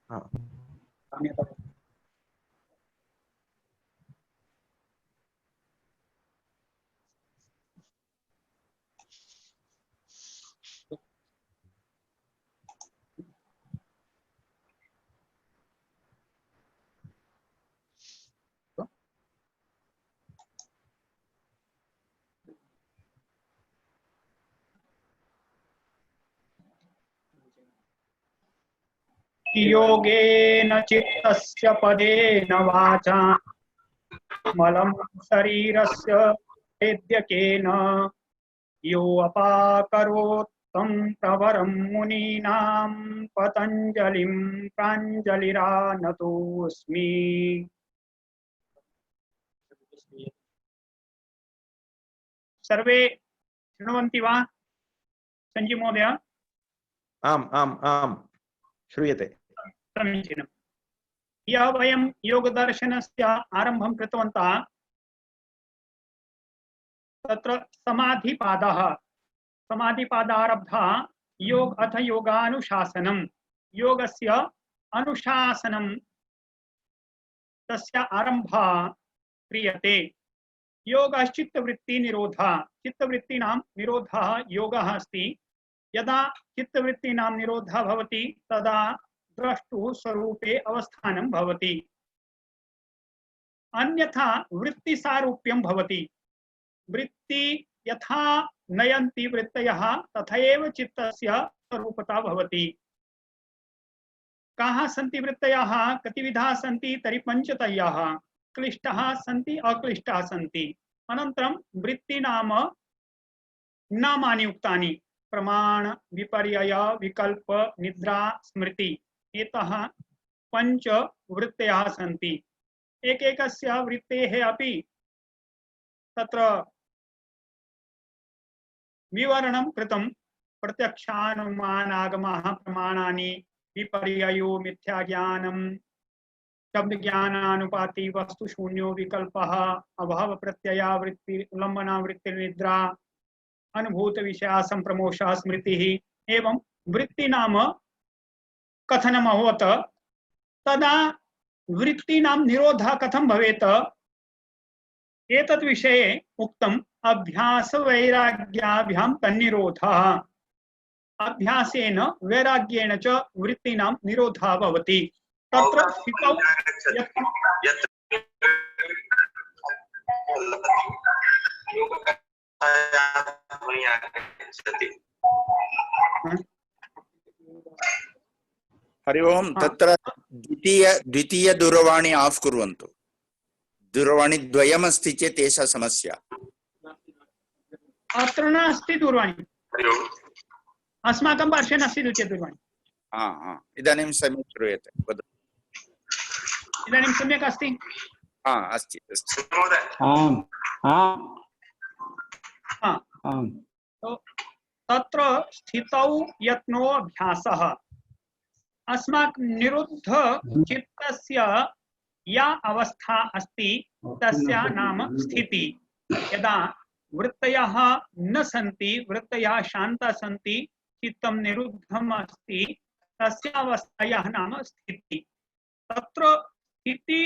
हाँ। योगेन चित्तस्य पदेन वाचा मलं शरीरस्य वेद्यकेन यो अपाकरोत् तं प्रवरं मुनीनां पतञ्जलिं प्राञ्जलिरानतोऽस्मि। सर्वे शृण्वन्ति वा? संजीव महोदय? आम् आम् आम् श्रूयते। समीचीनम्। यः वयं योगदर्शनस्य आरम्भं कृतवन्तः तत्र समाधिपादारब्धः योग अथ योगानुशासनं, योगस्य अनुशासनं तस्य आरम्भः क्रियते। योगश्चित्तवृत्ति निरोधः, चित्तवृत्तीनां निरोधः योगः अस्ति। यदा चित्तवृत्तीनां निरोधः भवति तदा द्रष्टुः स्वरूपे अवस्थानं भवति, अन्यथा वृत्तिसारूप्यं भवति। वृत्ति यथा नयन्ति वृत्तयः तथैव चित्तस्य स्वरूपता भवति। काः सन्ति वृत्तयः? कतिविधाः सन्ति? तर्हि पञ्चतयः। क्लिष्टाः सन्ति, अक्लिष्टाः सन्ति। अनन्तरं वृत्तिनाम नामानि उक्तानि: प्रमाण, विपर्यय, विकल्प, निद्रा, स्मृति। एताः पञ्च वृत्तयः सन्ति। एकैकस्य वृत्तेः अपि तत्र विवरणं कृतं। प्रत्यक्षानुमानागमाः प्रमाणानि, विपर्ययो मिथ्याज्ञानं, शब्दज्ञानानुपाति वस्तुशून्यो विकल्पः, अभाव प्रत्यया वृत्ति, उल्लंघना वृत्तिर्निद्रा, अनुभूत विषया संप्रमोषः स्मृतिः। एवं वृत्तिनाम कथनम् अभवत्। तदा वृत्तीनां निरोधः कथं भवेत् एतद् विषये उक्तम्। अभ्यास वैराग्याभ्यां तन्निरोधः। अभ्यासेन वैराग्येण च वृत्तीनां निरोधः भवति। तत्र स्थितौ हरि ओम्। तत्र द्वितीय दूरवाणी आफ् कुर्वन्तु। दूरवाणी द्वयमस्ति चेत् एषा समस्या। अत्र नास्ति दूरवाणी, अस्माकं पार्श्वे नास्ति द्वितीय दूरवाणी। इदानीं सम्यक् श्रूयते, वदतु। इदानीं सम्यक् अस्ति? अस्ति अस्ति। तत्र स्थितौ यत्नो अभ्यासः, अस्माकं निरुद्ध चित्तस्य या अवस्था अस्ति तस्य नाम स्थिति। यदा वृत्तयः न सन्ति, वृत्तयः शान्ताः सन्ति, चित्तं निरुद्धम् अस्ति, तस्य अवस्थायाः नाम स्थिति। तत्र स्थिति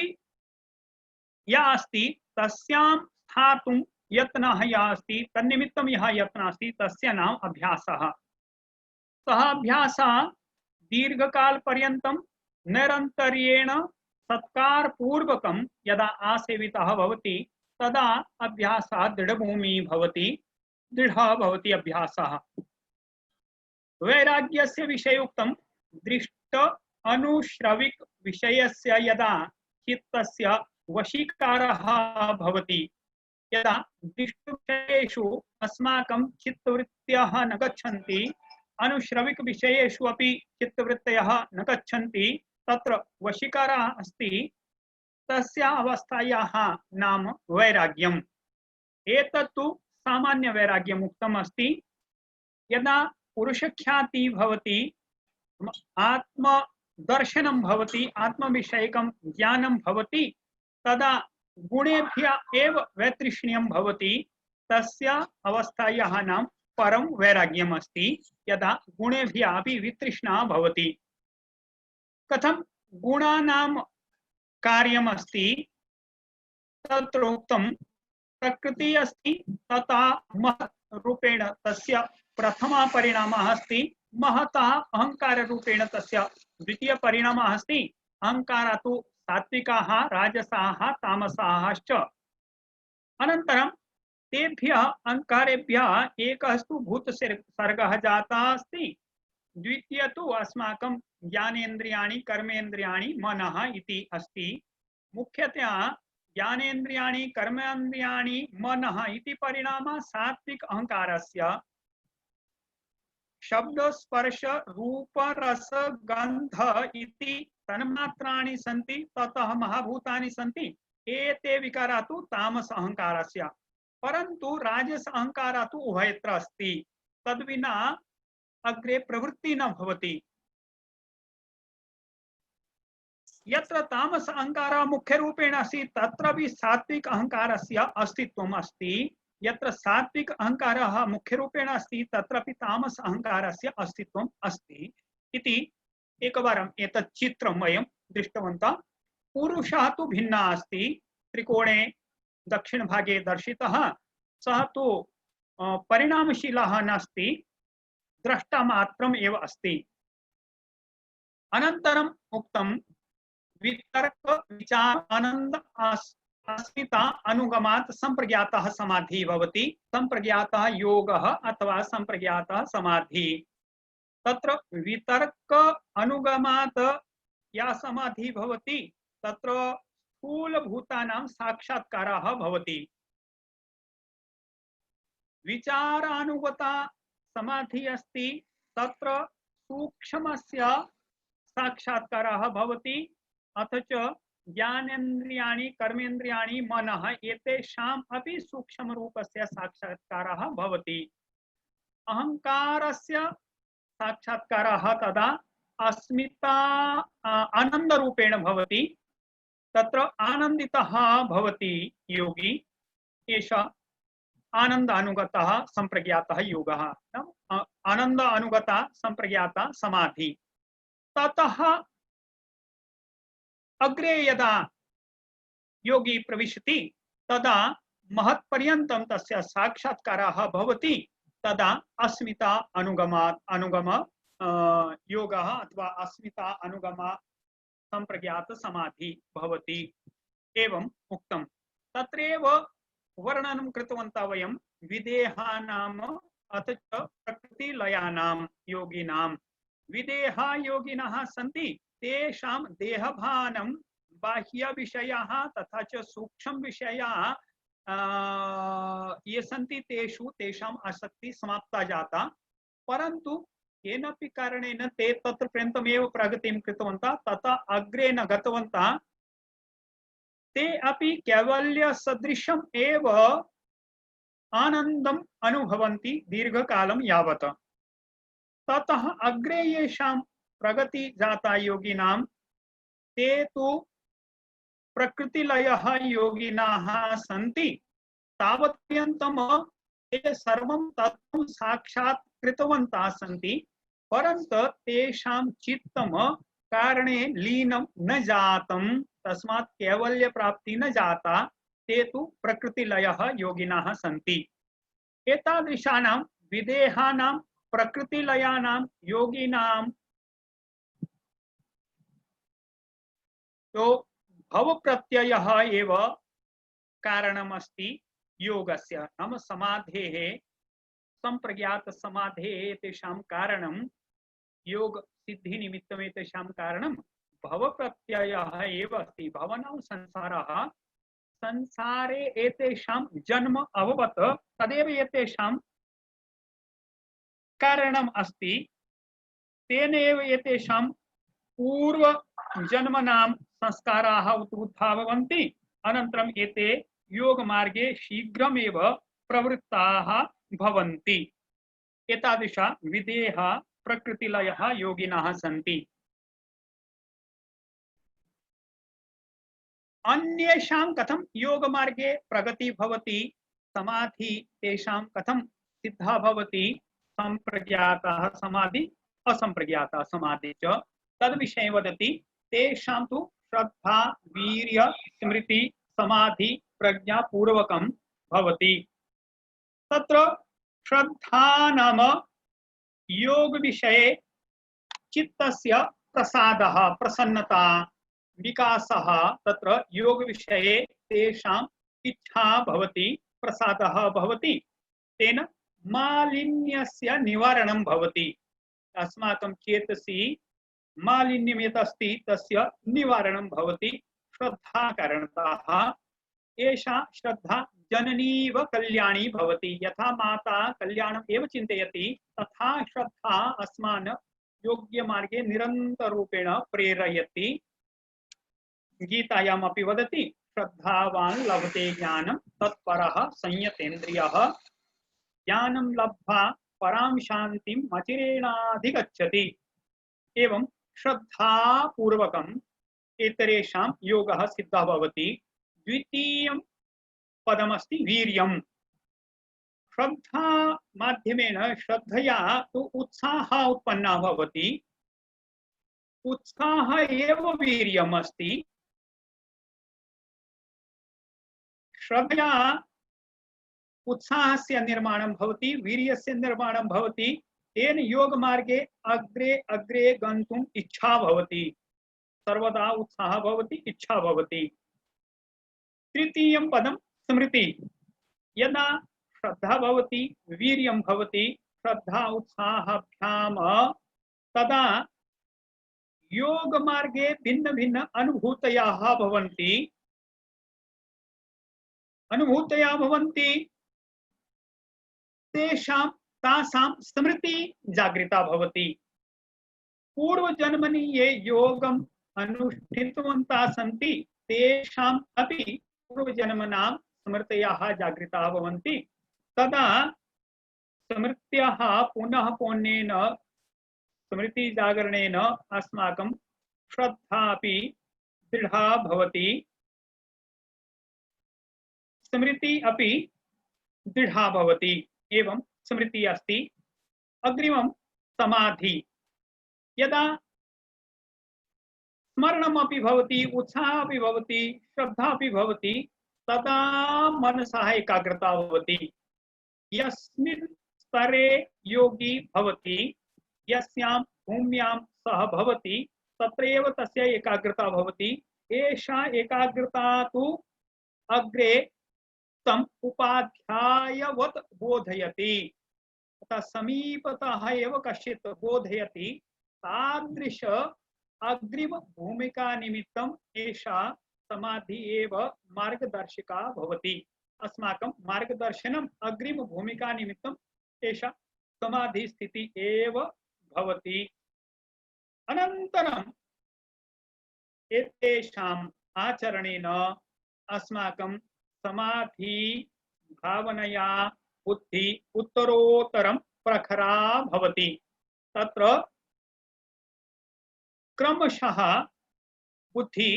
या अस्ति तस्यां स्थातुं यत्नः यः अस्ति, तन्निमित्तं यः यत्नः अस्ति तस्य नाम अभ्यासः। सः अभ्यासः दीर्घकालपर्यन्तं निरन्तर्येण सत्कारपूर्वकं यदा आसेवितः भवति तदा अभ्यासः दृढभूमिः भवति, दृढः भवति अभ्यासः। वैराग्यस्य विषये उक्तं। दृष्ट अनुश्रविक विषयस्य यदा चित्तस्य वशीकारः भवति, यदा दृष्टविषयेषु अस्माकं चित्तवृत्तयः न गच्छन्ति, अनुश्रविक विषयेषु अपि चित्तवृत्तयः न गच्छन्ति, तत्र वशीकारः अस्ति, तस्य अवस्थायाः नाम वैराग्यम्। एतत्तु सामान्य वैराग्यम् उक्तम् अस्ति। यदा पुरुषख्याति भवति, आत्मदर्शनं भवति, आत्मविषयकं ज्ञानं भवति, तदा गुणेभ्यः एव वैतृष्ण्यं भवति, तस्य अवस्थायाः नाम परं वैराग्यम् अस्ति। यदा गुणेभ्यः अपि वितृष्णा भवति। कथं गुणानां कार्यमस्ति तत्रोक्तं प्रकृति अस्ति तथा महत् रूपेण तस्य प्रथमा परिणामः अस्ति महतः अहंकार रूपेण तस्य द्वितीय परिणामः अस्ति अहंकारः तु सात्विकाः राजसाः तामसाः च अनन्तरं तेभ्यः अहंकारेभ्यः एकस्तु भूतसर्गः जातः अस्ति द्वितीय तु अस्माकं ज्ञानेन्द्रियाणि कर्मेन्द्रियाणि मनः इति अस्ति मुख्यतया ज्ञानेन्द्रियाणि कर्मेन्द्रियाणि मनः इति परिणामः सात्विक अहंकारस्य शब्द स्पर्श रूप रस गंध इति तन्मात्राणि सन्ति ततः महाभूतानि सन्ति एते विकारा तु तामस अहंकारस्य परन्तु राजस अहंकारः तु उभयत्र अस्ति तद्विना अग्रे प्रवृत्ति न भवति यत्र तामस अहंकारः मुख्य रूपेण अस्ति तत्र भी सात्विक अहंकारस्य अस्तित्वम् अस्ति यत्र सात्विक अहंकारः मुख्य रूपेण अस्ति तत्रापि तामस अहंकारस्य अस्तित्वम् अस्ति इति एकवारम् एतत् चित्रं वयं दृष्टवन्तः पुरुषः तु भिन्नः अस्ति त्रिकोणे दक्षिणभागे दर्शितः सः तु परिणामशीलः नास्ति द्रष्टामात्रम् एव अस्ति अनन्तरम् उक्तं वितर्क विचार आनंद अस्मिता अनुगमात् संप्रज्ञातः समाधि भवति संप्रज्ञातः योगः अथवा संप्रज्ञातः समाधि तत्र वितर्क अनुगमात् या समाधि भवति तत्र स्थूलभूतानां साक्षात्कारः भवति विचारानुगता समाधि अस्ति तत्र सूक्ष्मस्य साक्षात्कारः भवति अथ च ज्ञानेन्द्रियाणि कर्मेन्द्रियाणि मनः एतेषाम् अपि सूक्ष्म रूपस्य साक्षात्कारः भवति अहंकारस्य साक्षात्कारः तदा अस्मिता आनंद रूपेण भवति तत्र आनंदितः भवति योगी एषः आनंद अनुगतः संप्रज्ञातः योगः आनंद अनुगता संप्रज्ञाता समाधि ततः अग्रे यदा योगी प्रविशति तदा महत्पर्यन्तं तस्य साक्षात्कारः भवति तदा अस्मिता अनुगम योगः अथवा अस्मिता अनुगम संप्रज्ञात समाधि भवति एवं उक्तं तत्रैव वर्णनं कृतवन्तः वयं विदेहानाम् अथ च प्रकृतिलयानां योगिनां विदेहा योगिनः सन्ति तेषां देहभानं बाह्य विषयाः तथा च सूक्ष्म विषयाः ये सन्ति तेषु तेषाम् आसक्ति समाप्ता जाता परन्तु केनापि कारणेन ते तत्र पर्यन्तमेव प्रगतिं कृतवन्तः तथा अग्रे न गतवन्तः ते अपि कैवल्य सदृशम् एव आनन्दम् अनुभवन्ति दीर्घकालं यावत् ततः अग्रे येषां प्रगति जाता योगिनां ते तु प्रकृतिलयः योगिनाः सन्ति तावत्पर्यन्तं ते सर्वं तत्त्वं साक्षात् कृतवन्तः सन्ति परन्तु तेषां चित्तं कारणे लीनं न जातं तस्मात् कैवल्य प्राप्ति न जाता ते तु प्रकृतिलयः योगिनः सन्ति एतादृशानां विदेहानां प्रकृतिलयानां योगिनां तो भव प्रत्ययः एव कारणमस्ति योगस्य नाम समाधेः संप्रज्ञात समाधेः तेषां कारणं योग सिद्धि निमित्तम् एतेषां कारणं भव प्रत्ययः एव अस्ति भव नाम संसारः संसारे एतेषां जन्म अभवत् तदेव एतेषां कारणम् अस्ति तेनैव एतेषां पूर्व जन्मनां संस्काराः उद्भवन्ति अनन्तरम् एते योग मार्गे शीघ्रमेव प्रवृत्ताः भवन्ति एतादृश विदेह प्रकृतिलयः योगिनः सन्ति अन्येषां कथं योग मार्गे प्रगति भवति समाधि तेषां कथं सिद्धा भवति संप्रज्ञातः समाधि असंप्रज्ञातः समाधि च तद्विषये वदति तेषां तु श्रद्धा वीर्य स्मृति समाधि प्रज्ञा पूर्वकं भवति। तत्र श्रद्धा नाम योग विषये चित्तस्य प्रसादः प्रसन्नता विकासः तत्र योग विषये तेषाम् इच्छा भवति प्रसादः भवति तेन मालिन्यस्य निवारणं भवति। अस्माकं चेतसि मालिन्यं यत् अस्ति तस्य निवारणं भवति श्रद्धा कारणतः। एषा श्रद्धा जननीव कल्याणी भवति। यथा माता कल्याणम् एव चिन्तयति तथा श्रद्धा अस्मान् योग्य मार्गे निरन्तररूपेण प्रेरयति। गीतायाम् अपि वदति श्रद्धावान् लभते ज्ञानं तत्परः संयतेन्द्रियः ज्ञानं लब्ध्वा परां शान्तिम् अचिरेणाधिगच्छति। एवं श्रद्धा पूर्वकम् इतरेषां योगः सिद्धः भवति। द्वितीयं पदमस्ति वीर्यं। श्रद्धा माध्यमेन श्रद्धया तु उत्साहः उत्पन्नः भवति। उत्साहः एव वीर्यम् अस्ति। श्रद्धया उत्साहस्य निर्माणं भवति वीर्यस्य निर्माणं भवति। तेन योग मार्गे अग्रे अग्रे गन्तुम् इच्छा भवति। सर्वदा उत्साहः भवति इच्छा भवति। तृतीयं पदं स्मृति। यदा श्रद्धा भवति वीर्यं भवति श्रद्धा उत्साहाभ्यां तदा योग मार्गे भिन्न भिन्न अनुभूतयः भवन्ति। अनुभूतयः भवन्ति तेषां तासां स्मृति जागृता भवति। पूर्वजन्मनि ये योगम् अनुष्ठितवन्तः सन्ति तेषाम् अपि पूर्वजन्मनां स्मृतयः जागृताः भवन्ति। तदा स्मृत्यः पुनः पुण्येन स्मृति जागरणेन अस्माकं श्रद्धा अपि दृढा भवति। स्मृति अपि दृढा भवति। एवं स्मृति अस्ति। अग्रिमं समाधि। यदा स्मरणमपि भवति उत्साहः अपि भवति श्रद्धा अपि भवति तदा मनसः एकाग्रता भवति। यस्मिन् स्तरे योगी भवति यस्यां भूम्यां सः भवति तत्रैव तस्य एकाग्रता भवति। एषा एकाग्रता तु अग्रे तम् उपाध्यायवत् बोधयति। तथा समीपतः एव कश्चित् बोधयति तादृश अग्रिम भूमिका निमित्तम् एषा समाधि एव मार्गदर्शिका भवति। अस्माकं मार्गदर्शनम् अग्रिम भूमिका निमित्तम् एषा समाधि स्थिति एव भवति। अनन्तरम् एतेषाम् आचरणेन अस्माकं समाधि भावनया बुद्धि उत्तरोत्तरं प्रखरा भवति। तत्र क्रमशः बुद्धि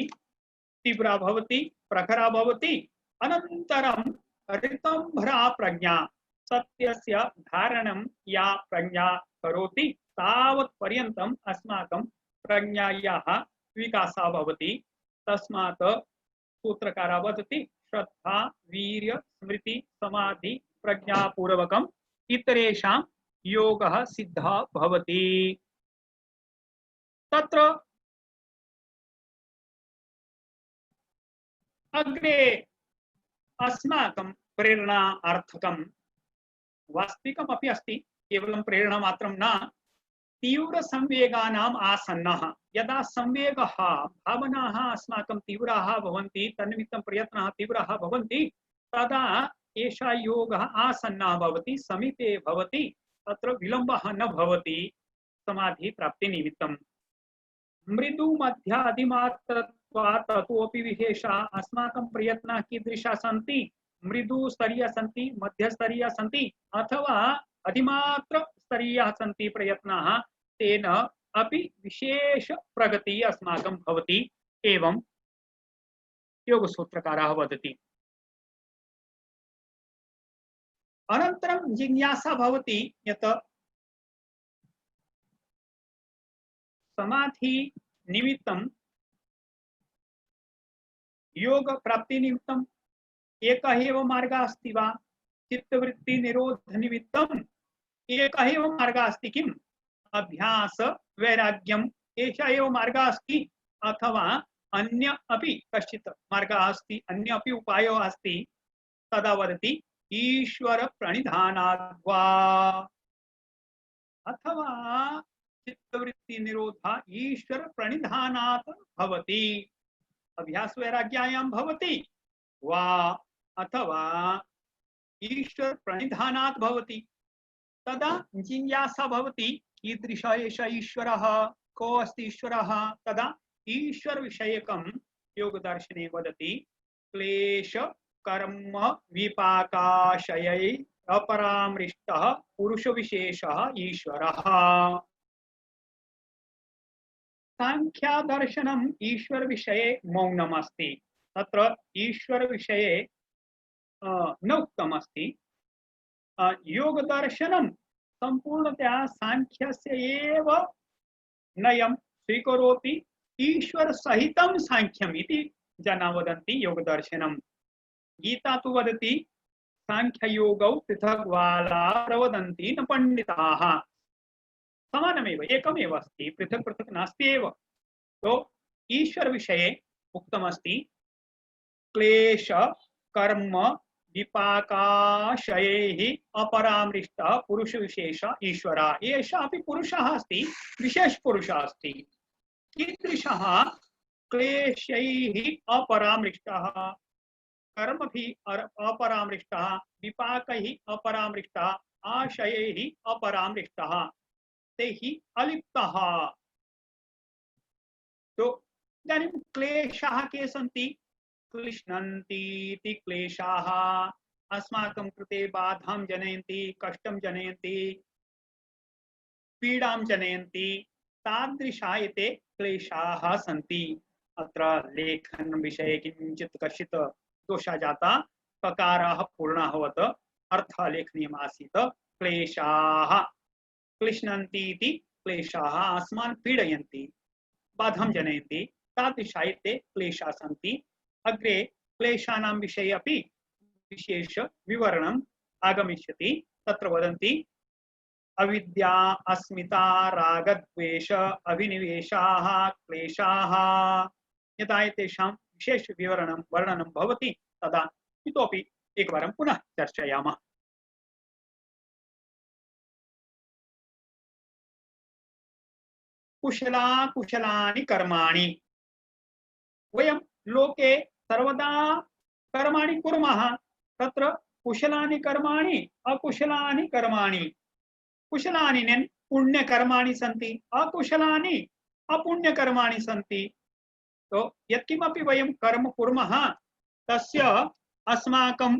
तीव्रा भवति प्रखरा भवति। अनन्तरं ऋतंभरा प्रज्ञा सत्यस्य धारणं या प्रज्ञा करोति तावत् पर्यन्तम् अस्माकं प्रज्ञायाः विकासः भवति। तस्मात् सूत्रकारः वदति श्रद्धा वीर्य स्मृति समाधि प्रज्ञापूर्वकम् इतरेषां योगः सिद्धः भवति। तत्र अग्रे अस्माकं प्रेरणार्थकं वास्तविकमपि अस्ति। केवलं प्रेरणा मात्रं न। तीव्र संवेगानाम् आसन्नः। यदा संवेगः भावनाः अस्माकं तीव्राः भवन्ति तन्निमित्तं प्रयत्नाः तीव्राः भवन्ति तदा एषा योगः आसन्नः भवति समीपे भवति। तत्र विलम्बः न भवति समाधि प्राप्ति निमित्तं। मृदु मध्य अधिमात्रत्वात् ततोपि विशेषः। अस्माकं प्रयत्नाः कीदृशाः सन्ति मृदु स्तरीयाः सन्ति मध्यस्तरीयाः सन्ति अथवा अधिमात्र स्तरीयाः सन्ति प्रयत्नाः तेन अपि विशेष प्रगतिः अस्माकं भवति। एवं योगसूत्रकारः वदति। अनन्तरं जिज्ञासा भवति यत् समाधि निमित्तं योग प्राप्ति निमित्तम एक एव मार्ग अस्ति वा चित्तवृत्ति निरोध निमित्तम एक एव मार्ग अस्ति किम अभ्यास वैराग्यम एषः एव मार्ग अस्ति अथवा अन्य अपि कश्चित् मार्ग अस्ति अन्य अपि उपायो अस्ति तदा वदति ईश्वर प्रणिधानात् वा अथवा चित्तवृत्ति निरोध ईश्वर प्रणिधानात् भवति अभ्यास वैराग्यायां भवति वा अथवा ईश्वर प्रणिधानात् भवति तदा जिज्ञासा भवति कीदृश एष ईश्वरः को अस्ति ईश्वरः तदा ईश्वर विषयकं योगदर्शने वदति क्लेश कर्म विपाकाशयै अपरामृष्टः पुरुष विशेषः ईश्वरः सांख्या दर्शनम ईश्वर विषये मौनम अस्ति तत्र ईश्वर विषये न उक्तम अस्ति योग दर्शनम संपूर्णतया सांख्यस्य एव नयं स्वीकरोति ईश्वर सहितं सांख्यम इति जना वदन्ति योग दर्शनम गीता तु वदति सांख्य योगौ पृथग्वाला प्रवदन्ति न पंडिताः समानमेव एकमेव अस्ति पृथक पृथक नास्ति एव तो ईश्वर विषये उक्तमस्ति क्लेश कर्म विपाकाशयैः अपरामृष्टः पुरुष विशेष ईश्वरः एषः अपि पुरुषः अस्ति विशेष पुरुषः अस्ति कीदृशः क्लेशैः अपरामृष्टः कर्मभिः अपरामृष्टः विपाकैः अपरामृष्टः आशयैः अपरामृष्टः ते हि अलिप्तः तो इदानीं क्लेशाः के सन्ति क्लिश्नन्ति इति क्लेशाः अस्माकं कृते बाधां जनयन्ति कष्टं जनयन्ति पीडां जनयन्ति तादृशा एते क्लेशाः सन्ति अत्र लेखन विषये किञ्चित् कश्चित् दोषः जाता ककारः पूर्णः अभवत् अर्थः लेखनीयः आसीत् क्लेशाः क्लिश्नन्ति इति क्लेशाः अस्मान् पीडयन्ति बाधां जनयन्ति तादृशा एते क्लेशाः सन्ति अग्रे क्लेशानां विषये अपि विशेष विवरणम् आगमिष्यति तत्र वदन्ति अविद्या अस्मिता रागद्वेष अभिनिवेशाः क्लेशाः यदा एतेषां विशेष विवरणं वर्णनं भवति तदा इतोपि एकवारं पुनः चर्चयामः कुशला कुशलानि कर्माणि वयं लोके सर्वदा कर्माणि कुर्मः तत्र कुशलानि कर्माणि अकुशलानि कर्माणि कुशलानि पुण्यकर्माणि सन्ति अकुशलानि अपुण्यकर्माणि सन्ति तो यत्किमपि वयं कर्म कुर्मः तस्य अस्माकं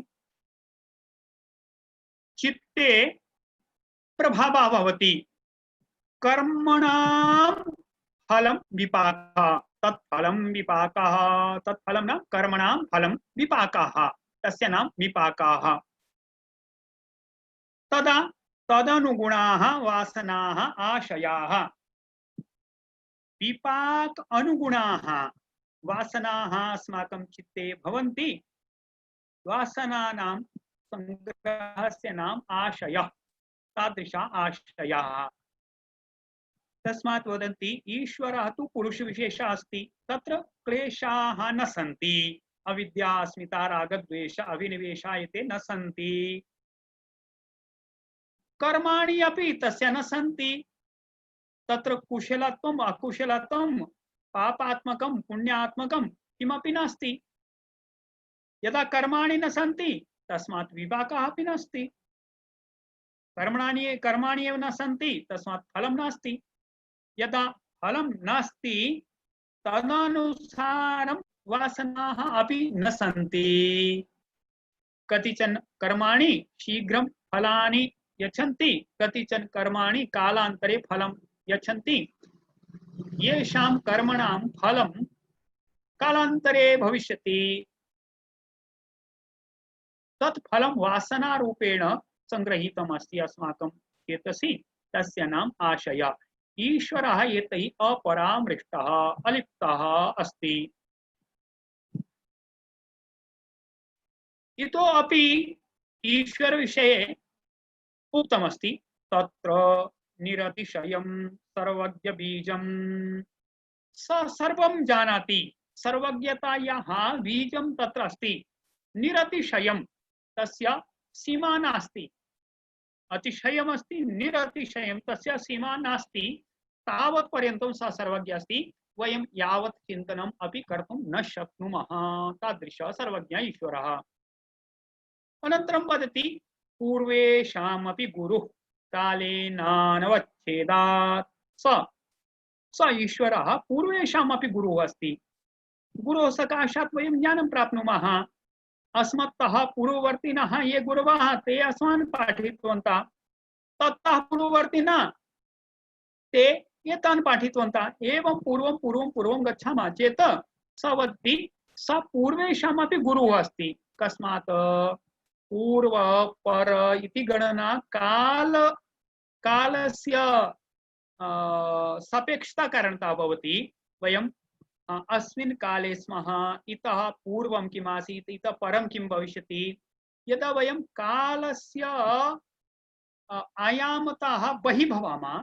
चित्ते प्रभावः भवति कर्मणां फलं विपाकः तत्फलं विपाकः तत्फलं न कर्मणां फलं विपाकः तस्य नाम विपाकः तदा तदनुगुणाः वासनाः आशयाः विपाक अनुगुणाः वासनाः अस्माकं चित्ते भवन्ति वासनानां संग्रहस्य नाम आशयः तादृशा आशयाः तस्मात् वदन्ति ईश्वरः तु पुरुष विशेषः अस्ति तत्र क्लेशाः न सन्ति अविद्या अस्मिता रागद्वेष अभिनिवेशः एते न सन्ति कर्माणि अपि तस्य न सन्ति तत्र कुशलत्वम् अकुशलत्वं पापात्मकं पुण्यात्मकं किमपि नास्ति यदा कर्माणि न सन्ति तस्मात् विपाकः अपि नास्ति कर्माणि एव न सन्ति तस्मात् फलं नास्ति यदा फलं नास्ति तदनुसारं वासनाः अपि न सन्ति कतिचन कर्माणि शीघ्रं फलानि यच्छन्ति कतिचन कर्माणि कालान्तरे फलं यच्छन्ति येषां कर्मणां फलं कालान्तरे भविष्यति तत् फलं वासनारूपेण संग्रहीतम् अस्ति अस्माकं चेतसि तस्य नाम आशय ईश्वरः एतैः अपरामृष्टः अलिप्तः अस्ति इतोपि ईश्वर विषये उक्तमस्ति तत्र निरतिशयं सर्वज्ञ बीजं स सर्वं जानाति। सर्वज्ञतायाः बीजं तत्र अस्ति। निरतिशयं तस्य सीमा नास्ति। अतिशयमस्ति, निरतिशयं तस्य सीमा नास्ति। तावत् पर्यन्तं सः सर्वज्ञ अस्ति। वयं यावत् चिन्तनम् अपि कर्तुं न शक्नुमः। तादृशः सर्वज्ञ ईश्वरः। अनन्तरं वदति पूर्वेषामपि गुरुः कालेनानवच्छेदात् स ईश्वरः पूर्वेषामपि गुरुः अस्ति। गुरोः सकाशात् वयं ज्ञानं प्राप्नुमः। अस्मत्तः पूर्ववर्तिनः ये गुरवः ते अस्मान् पाठितवन्तः। ततः पूर्ववर्तिनः ते एतान् पाठितवन्तः। एवं पूर्वं गच्छामः चेत् स वदति स पूर्वेषामपि गुरुः अस्ति। कस्मात्? पूर्व पर इति गणना कालस्य सापेक्षता कारणतः भवति। वयं अस्मिन् काले स्मः, इतः पूर्वं किम् आसीत्, इतः परं किं भविष्यति। यदा वयं कालस्य आयामतः बहिः भवामः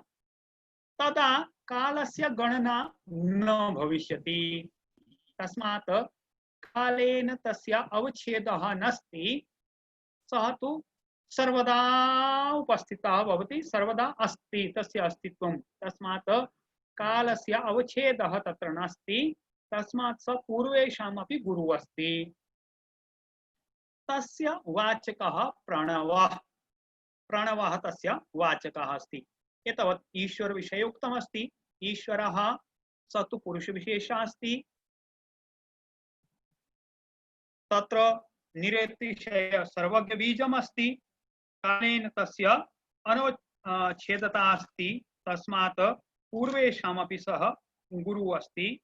तदा कालस्य गणना न भविष्यति। तस्मात् कालेन तस्य अवच्छेदः नास्ति। सः तु सर्वदा उपस्थितः भवति, सर्वदा अस्ति तस्य अस्तित्वं। तस्मात् कालस्य अवच्छेदः तत्र नास्ति। तस्मात् स पूर्वेषामपि गुरुः अस्ति। तस्य वाचकः प्रणवः। प्रणवः तस्य वाचकः अस्ति। एतावत् ईश्वर विषये उक्तमस्ति। ईश्वरः स तु पुरुषविशेषः अस्ति। तत्र निरतिशय सर्वज्ञ बीजम् अस्ति। कालेन तस्य अनवच्छेदता अस्ति। तस्मात् पूर्वेषामपि सः गुरुः अस्ति।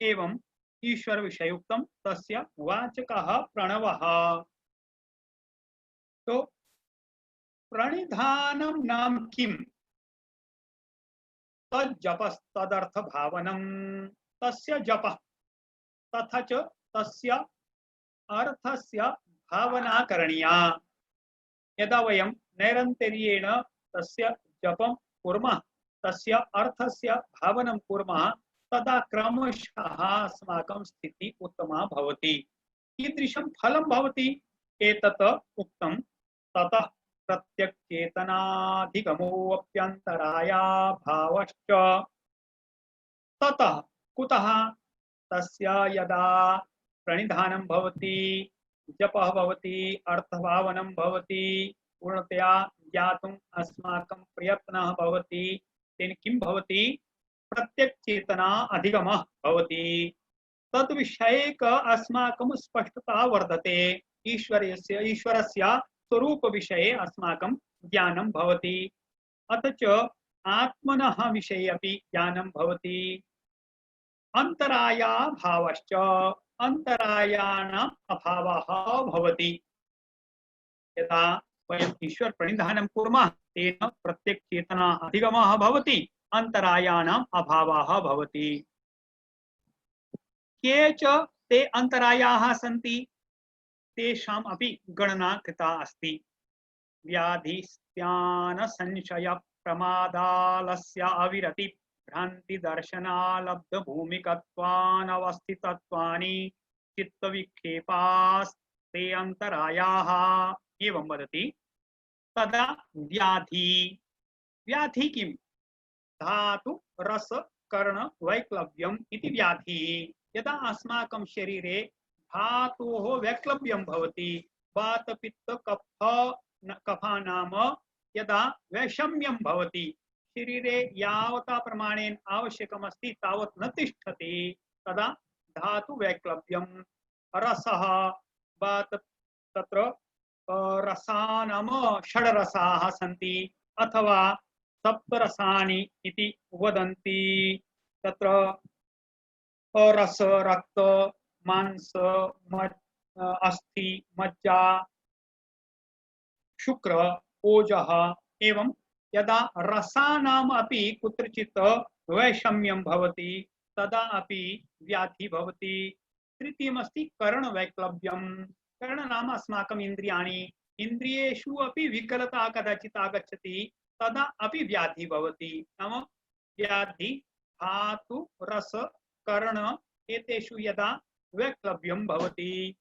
एवं ईश्वर विषये उक्तं तस्य वाचकः प्रणवः। तो प्रणिधानं नाम किम्? तज्जपस्तदर्थ भावनं तस्य जपः तथा च तस्य अर्थस्य भावना करणीया। यदा वयं नैरन्तर्येण तस्य जपं कुर्मः, तस्य अर्थस्य भावनं कुर्मः, तदा क्रमशः अस्माकं स्थितिः उत्तमा भवति। कीदृशं फलं भवति? एतत् उक्तं ततः प्रत्यक्चेतनाधिगमोऽप्यन्तराया भावश्च। ततः कुतः? तस्य यदा प्रणिधानं भवति, जपः भवति, अर्थभावनं भवति, पूर्णतया ज्ञातुम् अस्माकं प्रयत्नः भवति, तेन किं भवति? प्रत्यक्चेतना अधिगमः भवति। तद्विषयक अस्माकं स्पष्टता वर्धते। ईश्वरस्य स्वरूप विषये अस्माकं ज्ञानं भवति। अथ च आत्मनः विषये अपि ज्ञानं भवति। अंतराया भावश्च अंतरायाणाम् अभावः भवति। यदा वयम् ईश्वर प्रणिधानं कुर्मः तेन प्रत्यक्चेतना अधिगमः भवति, अंतरायाणाम् अभावः भवति। के च ते अंतरायाः सन्ति, तेषाम् अपि गणना कृता अस्ति। व्याधिस्त्यान संशय प्रमादालस्य अविरति भ्रांति दर्शनालब्ध भूमिकत्वानवस्थितत्वानि चित्तविक्षेपास्ते अंतरायाः। एवं वदति। तदा व्याधि व्याधि किम्? धातु रस कर्ण वैक्लव्यम् इति व्याधि। यदा अस्माकं शरीरे धातोः वैक्लव्यं भवति, वात पित्त कफा नाम यदा वैषम्यं भवति, शरीरे यावता प्रमाणेन आवश्यकमस्ति तावत् न तिष्ठति, तदा धातु वैक्लव्यं। रसः वात तत्र रसा नाम षड्रसाः सन्ति अथवा सप्तरसानि इति वदन्ति। तत्र रस रक्त मांस अस्थि मज्जा शुक्र ओजः। एवं यदा रसानाम् अपि कुत्रचित् वैषम्यं भवति तदा अपि व्याधि भवति। तृतीयमस्ति कर्णवैक्लव्यम्। करण नाम अस्माकम् इन्द्रियाणि इन्द्रियेषु अपि विकलता कदाचित् आगच्छति तदा अपि व्याधि भवति नाम व्याधि धातु रस कर्ण एतेषु यदा वैक्लव्यं भवति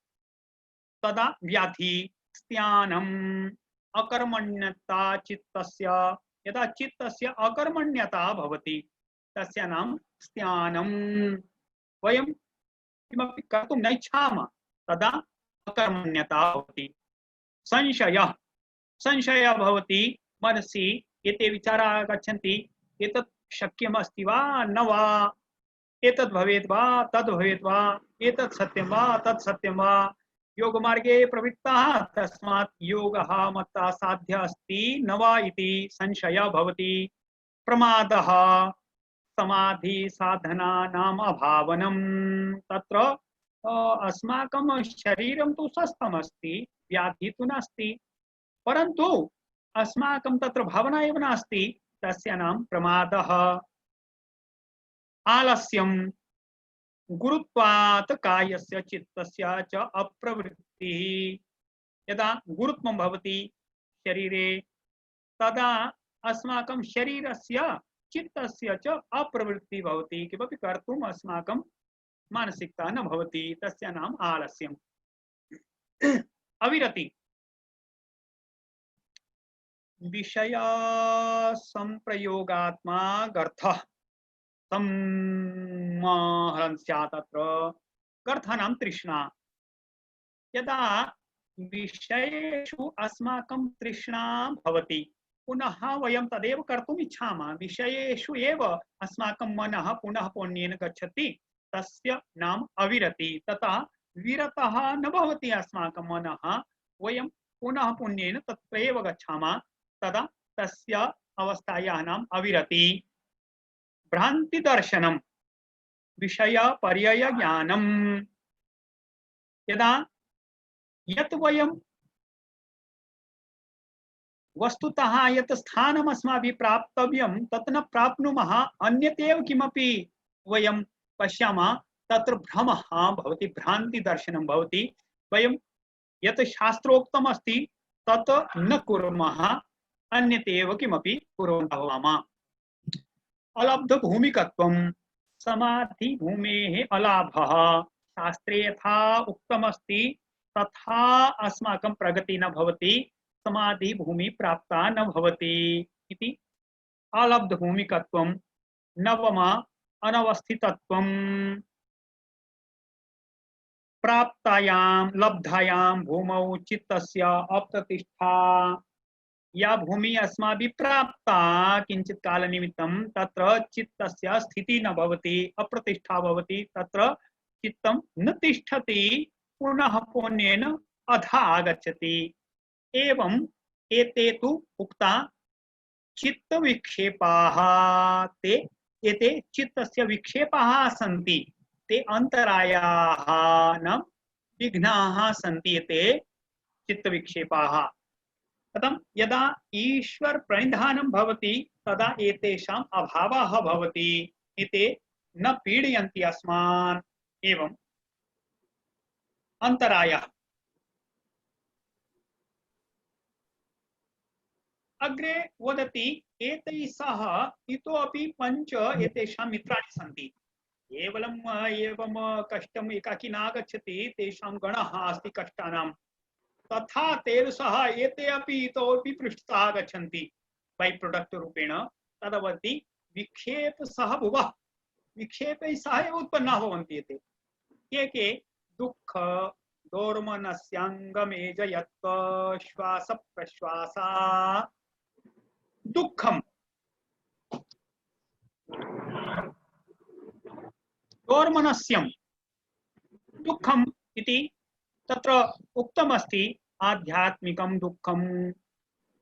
तदा व्याधि स्त्यानम् अकर्मण्यता चित्तस्य यदा चित्तस्य अकर्मण्यता भवति तस्य नाम स्त्यानम् वयं किमपि कर्तुं न इच्छामः तदा अकर्मण्यता भवति संशयः संशयः भवति मनसि एते विचाराः आगच्छन्ति एतत् शक्यमस्ति वा न वा एतद् भवेत् वा तद् भवेत् वा एतत् सत्यं वा तत् सत्यं वा योगमार्गे प्रवृत्ताः तस्मात् योगः मत्ता साध्य अस्ति न वा इति संशयः भवति प्रमादः समाधि साधनानाम् अभावनं तत्र अस्माकं शरीरं तु स्वस्थमस्ति व्याधि तु नास्ति परन्तु अस्माकं तत्र भावना एव नास्ति तस्य नाम प्रमादः आलस्यं गुरुत्वात् कायस्य चित्तस्य च अप्रवृत्तिः यदा गुरुत्वं भवति शरीरे तदा अस्माकं शरीरस्य चित्तस्य च अप्रवृत्तिः भवति किमपि कर्तुम् अस्माकं मानसिकता न भवति तस्य नाम आलस्यम् अविरति विषय संप्रयोगात्मा गर्थः सम्माहरन् स्यात् तत्र गर्थानां तृष्णा यदा विषयेषु अस्माकं तृष्णा भवति पुनः वयं तदेव कर्तुम् इच्छामः विषयेषु एव अस्माकं मनः पुनः पुण्येन गच्छति तस्य नाम अविरति तथा विरतः न भवति अस्माकं मनः वयं पुनः पुण्येन तत्रैव गच्छामः तदा तस्य अवस्थायाः नाम अविरति भ्रांति दर्शनम विषय पर्यय ज्ञानम यदा यत् वयं वस्तुतः यत् स्थानम् अस्माभिः प्राप्तव्यं तत् न प्राप्नुमः अन्यतेव किमपि वयं पश्यामः तत्र भ्रमः भवति भ्रांति दर्शनं भवति वयं यत् शास्त्रोक्तम् अस्ति तत् न कुर्मः अन्यतेव किमपि कुर्वन्तः भवामः अलब्ध भूमिकत्वं समाधि भूमेः अलाभः शास्त्रे यथा उक्तमस्ति तथा अस्माकं प्रगति न भवति समाधि भूमि प्राप्ता न भवति इति अलब्ध भूमिकत्वं नवम अनवस्थितत्वं प्राप्तायां लब्धायां भूमौ चित्तस्य अप्रतिष्ठा या भूमि अस्माभिः प्राप्ता किंचित काल निमित्तं तत्र चित्तस्य स्थितिः न भवति अप्रतिष्ठा भवति तत्र चित्तं न तिष्ठति पुनः पुण्येन अधः आगच्छति एवं एते तु उक्ता चित्त विक्षेपाः ते एते चित्तस्य विक्षेपाः सन्ति ते अंतरायाः न विघ्नाः सन्ति एते चित्त विक्षेपाः कथं यदा ईश्वर प्रणिधानं भवति तदा एतेषाम् अभावः भवति एते न पीडयन्ति अस्मान् एवं अंतरायः अग्रे वदति एतैः सह इतोपि पञ्च एतेषां मित्राणि सन्ति केवलम् एवं कष्टम् एकाकी नागच्छति तेषां गणः अस्ति कष्टानां तथा तेन सह एते अपि इतोपि पृष्ठतः आगच्छन्ति बै प्रोडक्ट रूपेण तदवति विक्षेप सह भुवः विक्षेपैः सह एव उत्पन्नाः भवन्ति एते के दुःख दोर्मनस्याङ्गमेज यत् श्वास प्रश्वासा दुःखम् दोर्मनस्यं दुःखम् इति तत्र उक्तमस्ति आध्यात्मिकं दुःखम्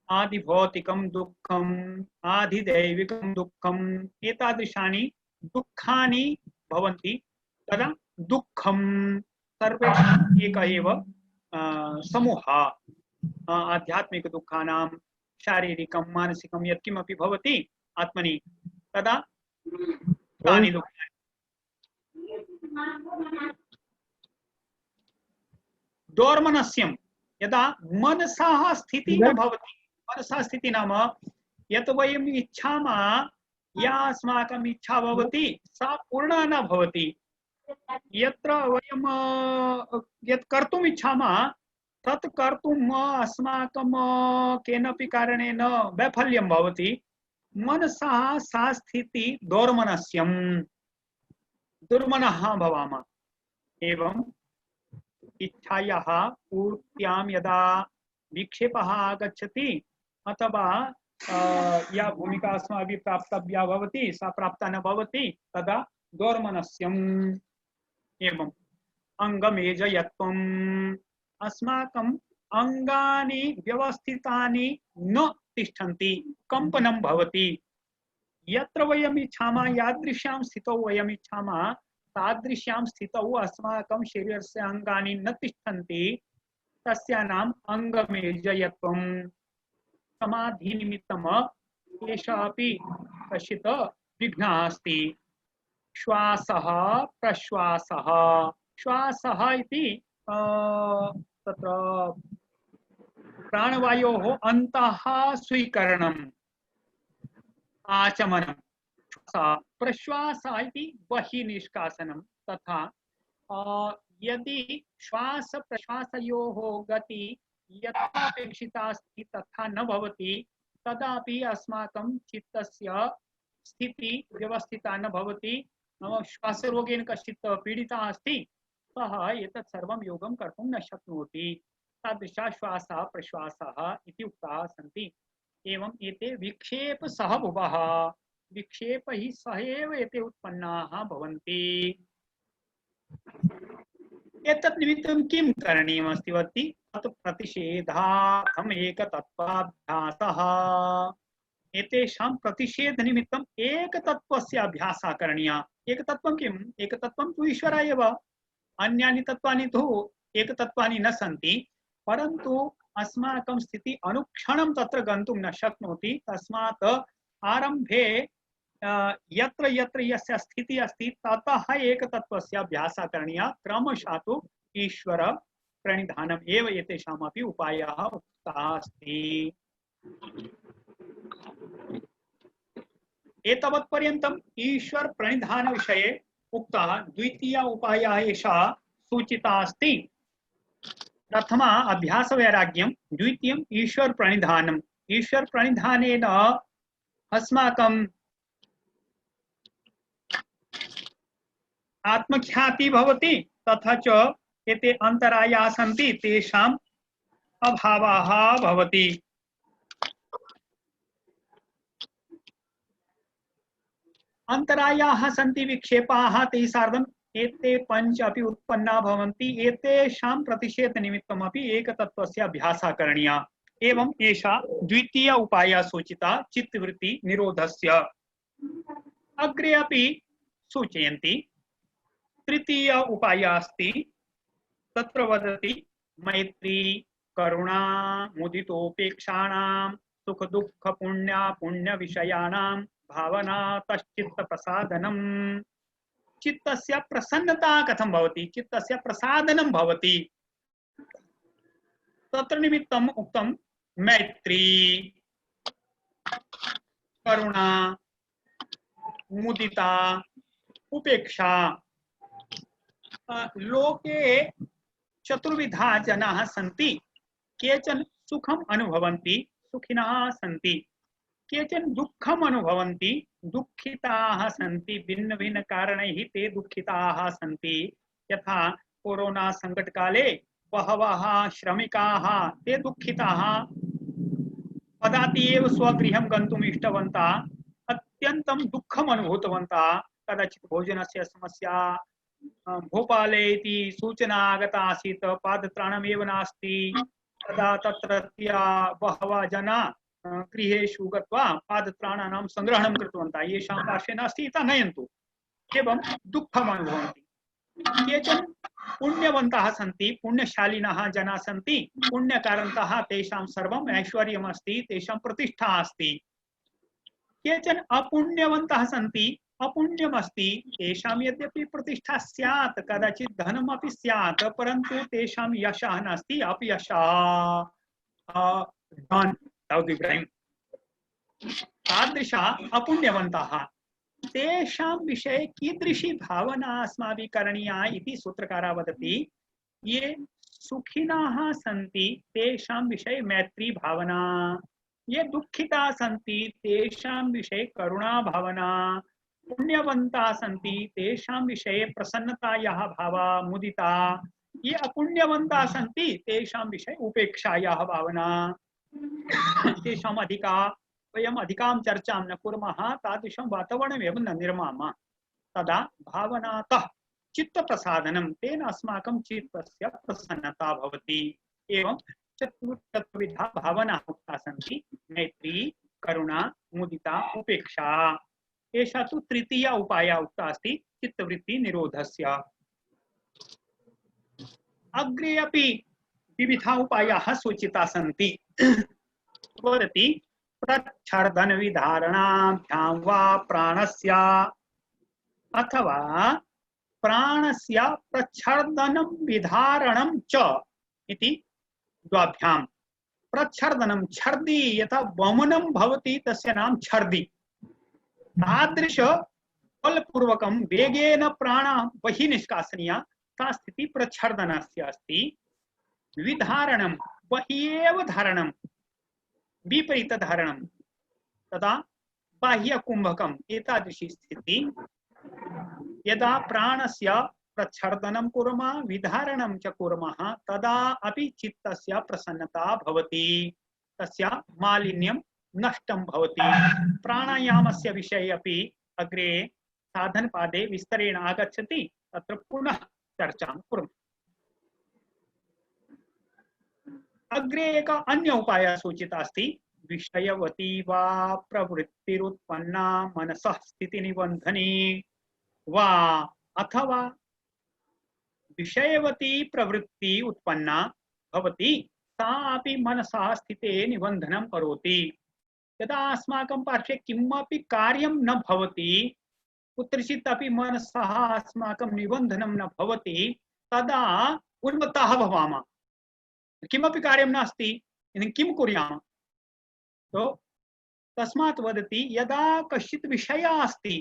आदिभौतिकं दुःखम् आदिदैविकं दुःखम् एतादृशानि दुःखानि भवन्ति तदा दुःखं सर्वेषाम् एक एव समूहः आध्यात्मिक दुःखानां शारीरिकं मानसिकं यत्किमपि भवति आत्मनि तदा तानि दुःखानि दोर्मनस्यं यदा मनसः स्थितिः न भवति, मनसः स्थितिः नाम यत् वयम् इच्छामः या अस्माकम् इच्छा भवति सा पूर्णा न भवति। यत्र वयं यत् कर्तुम् इच्छामः तत् कर्तुम् अस्माकं केनापि कारणेन वैफल्यं भवति। मनसः सा स्थितिः दोर्मनस्यं, दुर्मनः भवामः। एवं इच्छायाः पूर्त्यां यदा विक्षेपः आगच्छति अथवा या भूमिका अस्माभिः प्राप्तव्या भवति सा प्राप्ता न भवति तदा दोर्मनस्यम्। एवं अंगमेजयत्वम्, अस्माकम् अंगानि व्यवस्थितानि न तिष्ठन्ति, कंपनं भवति। यत्र वयम् इच्छामः यादृश्यां स्थितौ वयम् इच्छामः तादृश्यां स्थितौ अस्माकं शरीरस्य अंगानि न तिष्ठन्ति, तस्य नाम अंगमेजयत्वम्। समाधिनिमित्तम् एषः अपि कश्चित् विघ्नः अस्ति। श्वासः प्रश्वासः, श्वासः इति तत्र प्राणवायोः अन्तः स्वीकरणम् आचमनं, प्रश्वासः इति बहिः निष्कासनं। तथा यदि श्वास प्रश्वासयोः गति यथा अपेक्षिता अस्ति तथा न भवति तदापि अस्माकं चित्तस्य स्थितिः व्यवस्थिता न भवति। नाम श्वासरोगेन कश्चित् पीडिता अस्ति, सः एतत् सर्वं योगं कर्तुं न शक्नोति। तादृशः श्वासः प्रश्वासः इति उक्ताः सन्ति। एवं एते विक्षेपसह भुवः, विक्षेपैः सह एव एते उत्पन्नाः भवन्ति। एतत् निमित्तं किं करणीयमस्ति वत्ति? तत् प्रतिषेधार्थम् एकतत्त्वाभ्यासः। एतेषां प्रतिषेधनिमित्तम् एकतत्त्वस्य अभ्यासः करणीयः। एकतत्त्वं किम्? एकतत्त्वं तु ईश्वरः एव। अन्यानि तत्त्वानि तु एकतत्त्वानि न सन्ति, परन्तु अस्माकं स्थिति अनुक्षणं तत्र गन्तुं न शक्नोति। तस्मात् आरम्भे यत्र यत्र यस्य स्थितिः अस्ति ततः एकतत्त्वस्य अभ्यासः करणीयः। क्रमशः तु ईश्वर प्रणिधानम् एव एतेषामपि उपायः उक्तः अस्ति। एतावत्पर्यन्तम् ईश्वर प्रणिधान विषये उक्तः द्वितीय उपायः एषः सूचितः अस्ति। प्रथम अभ्यास वैराग्यं, द्वितीयम् ईश्वर प्रणिधानम्। ईश्वर प्रणिधानेन अस्माकं आत्मख्याति भवति, तथा च एते अन्तरायाः सन्ति तेषाम् अभावः भवति। अन्तरायाः सन्ति विक्षेपाः, ते सार्धम् एते पञ्च अपि उत्पन्ना भवन्ति। एतेषां प्रतिषेधनिमित्तम् अपि एकतत्त्वस्य अभ्यासः करणीयः। एवम् एषा द्वितीय उपायः सूचिता चित्तवृत्ति निरोधस्य। अग्रे अपि सूचयन्ति। तृतीय उपायः अस्ति, तत्र वदति मैत्री करुणा मुदितोपेक्षाणां सुख दुःख पुण्य पुण्य विषयाणां भावना तश्चित्त प्रसादनम्। चित्तस्य प्रसन्नता कथं भवति, चित्तस्य प्रसादनं भवति, तत्र निमित्तम् उक्तं मैत्री करुणा मुदिता उपेक्षा। लोके चतुर्विधा जनाः सन्ति। केचन सुखम् अनुभवन्ति, सुखिनः सन्ति। केचन दुःखम् अनुभवन्ति, दुःखिताः सन्ति। भिन्न भिन्न कारणैः ते दुःखिताः सन्ति। यथा कोरोना संकटकाले बहवः श्रमिकाः ते दुःखिताः, पदाति एव स्वगृहं गन्तुम् इष्टवन्तः, अत्यन्तं दुःखम् अनुभूतवन्तः। कदाचित् भोजनस्य समस्या, भोपाले इति सूचना आगता आसीत् पादत्राणमेव नास्ति, तदा तत्रत्य बहवः जनाः गृहेषु गत्वा पादत्राणानां संग्रहणं कृतवन्तः। येषां पार्श्वे नास्ति इतः नयन्तु। एवं दुःखम् अनुभवन्ति। केचन पुण्यवन्तः सन्ति, पुण्यशालिनः जनाः सन्ति। पुण्यकारणतः तेषां सर्वम् ऐश्वर्यम् अस्ति, तेषां प्रतिष्ठा अस्ति। केचन अपुण्यवन्तः सन्ति, अपुण्यमस्ति तेषां यद्यपि प्रतिष्ठा स्यात् कदाचित् धनमपि स्यात् परन्तु तेषां यशः नास्ति अपयशः डन् दाऊद इब्राहिम तादृशा अपुण्यवन्तः तेषां विषये कीदृशी भावना अस्माभिः करणीया इति सूत्रकारः वदति ये सुखिनः सन्ति तेषां विषये मैत्री भावना ये दुःखिताः सन्ति तेषां विषये करुणा भावना पुण्यवन्ताः सन्ति तेषां विषये प्रसन्नतायाः भावः मुदिता ये अपुण्यवन्ताः सन्ति तेषां विषये उपेक्षायाः भावना तेषाम् अधिका वयम् अधिकां चर्चां न कुर्मः तादृशं वातावरणमेव न निर्मामः तदा भावनातः चित्तप्रसादनं तेन अस्माकं चित्तस्य प्रसन्नता भवति एवं चतुर्विधा भावनाः उक्ताः सन्ति मैत्री करुणा मुदिता उपेक्षा एषा तु तृतीया उपायः उक्ता अस्ति चित्तवृत्ति निरोधस्य अग्रे अपि विविधा उपायाः सूचिताः सन्ति वदति प्रच्छर्दन विधारणाभ्यां वा प्राणस्य अथवा प्राणस्य प्रच्छर्दनं विधारणं च इति द्वाभ्यां प्रच्छर्दनं छर्दी यथा वमनं भवति तस्य नाम छर्दी तादृश बलपूर्वकं वेगेन प्राणः बहिः निष्कासनीया सा स्थितिः प्रच्छर्दनस्य अस्ति विधारणं बहिः एव धारणं विपरीत धारणं तदा बाह्य कुंभकम् एतादृशी स्थितिः यदा प्राणस्य प्रच्छर्दनं कुर्मः विधारणं च कुर्मः तदा अपि चित्तस्य प्रसन्नता भवति तस्य मालिन्यं नष्टं भवति प्राणायामस्य विषये अपि अग्रे साधनपादे विस्तरेण आगच्छति तत्र पुनः चर्चां कुर्मः अग्रे एक अन्य उपायः सूचितः अस्ति विषयवती वा प्रवृत्तिरुत्पन्ना मनसः स्थितिनिबन्धनी वा अथवा विषयवती प्रवृत्ति उत्पन्ना भवति सा अपि मनसः स्थिते निबन्धनं करोति यदा अस्माकं पार्श्वे किमपि कार्यं न भवति कुत्रचित् अपि मनसः अस्माकं निबन्धनं न भवति तदा उन्मत्ताः भवामः किमपि कार्यं नास्ति किं कुर्यामः तो तस्मात् वदति यदा कश्चित् विषयः अस्ति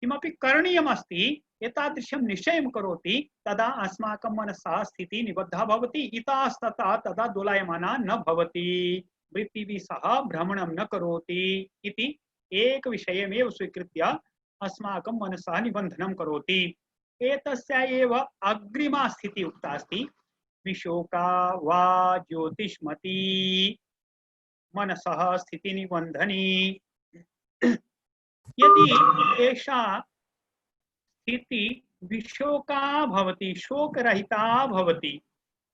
किमपि करणीयम् अस्ति एतादृशं निश्चयं करोति तदा अस्माकं मनसः स्थितिः निबद्धा भवति इतस्ततः तदा दोलायमाना न भवति वृत्तिभिः सह भ्रमणं न करोति इति एक विषयमेव स्वीकृत्य अस्माकं मनसः निबन्धनं करोति एतस्य एव अग्रिमा स्थितिः उक्ता अस्ति विशोका वा ज्योतिष्मती मनसः स्थितिनिबन्धनी यदि एषा स्थिति विशोका भवति शोकरहिता भवति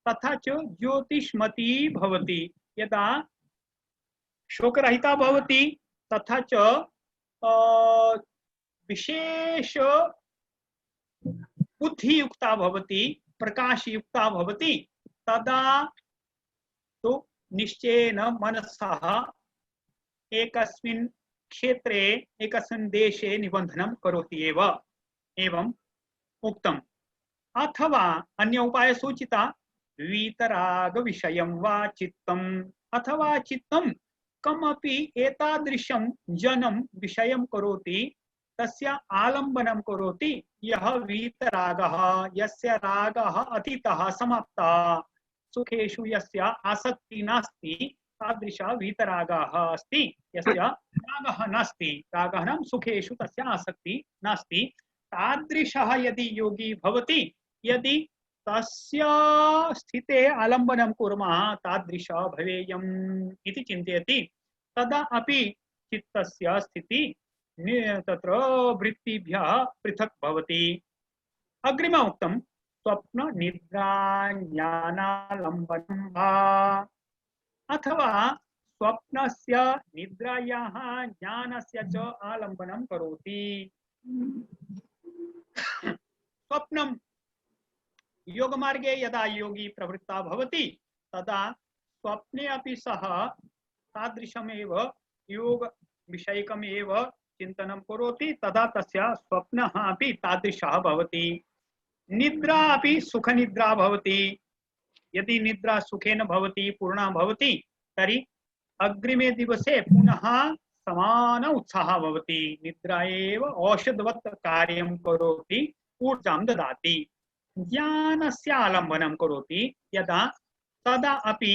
तथा च ज्योतिष्मती भवति यदा शोकरहिता भवति तथा च विशेष बुद्धियुक्ता भवति प्रकाशयुक्ता भवति तदा तो निश्चयेन मनसः एकस्मिन् क्षेत्रे एकस्मिन् देशे निबन्धनं करोति एव एवं उक्तम् अथवा अन्य उपाय सूचिता वीतराग विषयं वा चित्तम् अथवा चित्तं कमपि एतादृशं जनं विषयं करोति तस्य आलम्बनं करोति यः वीतरागः यस्य रागः अतीतः समाप्तः सुखेषु यस्य आसक्ति नास्ति तादृशः वीतरागः अस्ति यस्य रागः नास्ति रागः नाम सुखेषु तस्य आसक्ति नास्ति तादृशः यदि योगी भवति यदि तस्य स्थिते आलम्बनं कुर्मः तादृशः भवेयम् इति चिन्तयति तदा अपि चित्तस्य स्थितिः तत्र वृत्तिभ्यः पृथक् भवति अग्रिम उक्तं स्वप्न निद्रा ज्ञानालम्बनं वा अथवा स्वप्नस्य निद्रायाः ज्ञानस्य च आलम्बनं करोति स्वप्नं योगमार्गे यदा योगी प्रवृत्ता भवति तदा स्वप्ने अपि सः तादृशमेव योग विषयकमेव चिन्तनं करोति तदा तस्य स्वप्नः अपि तादृशः भवति। निद्रा अपि सुखनिद्रा भवति। यदि निद्रा सुखेन भवति पूर्णा भवति तर्हि अग्रिमे दिवसे पुनः समान उत्साहः भवति। निद्रा एव औषधवत् कार्यं करोति, ऊर्जां ददाति। ज्ञानस्य आलम्बनं करोति यदा तदा अपि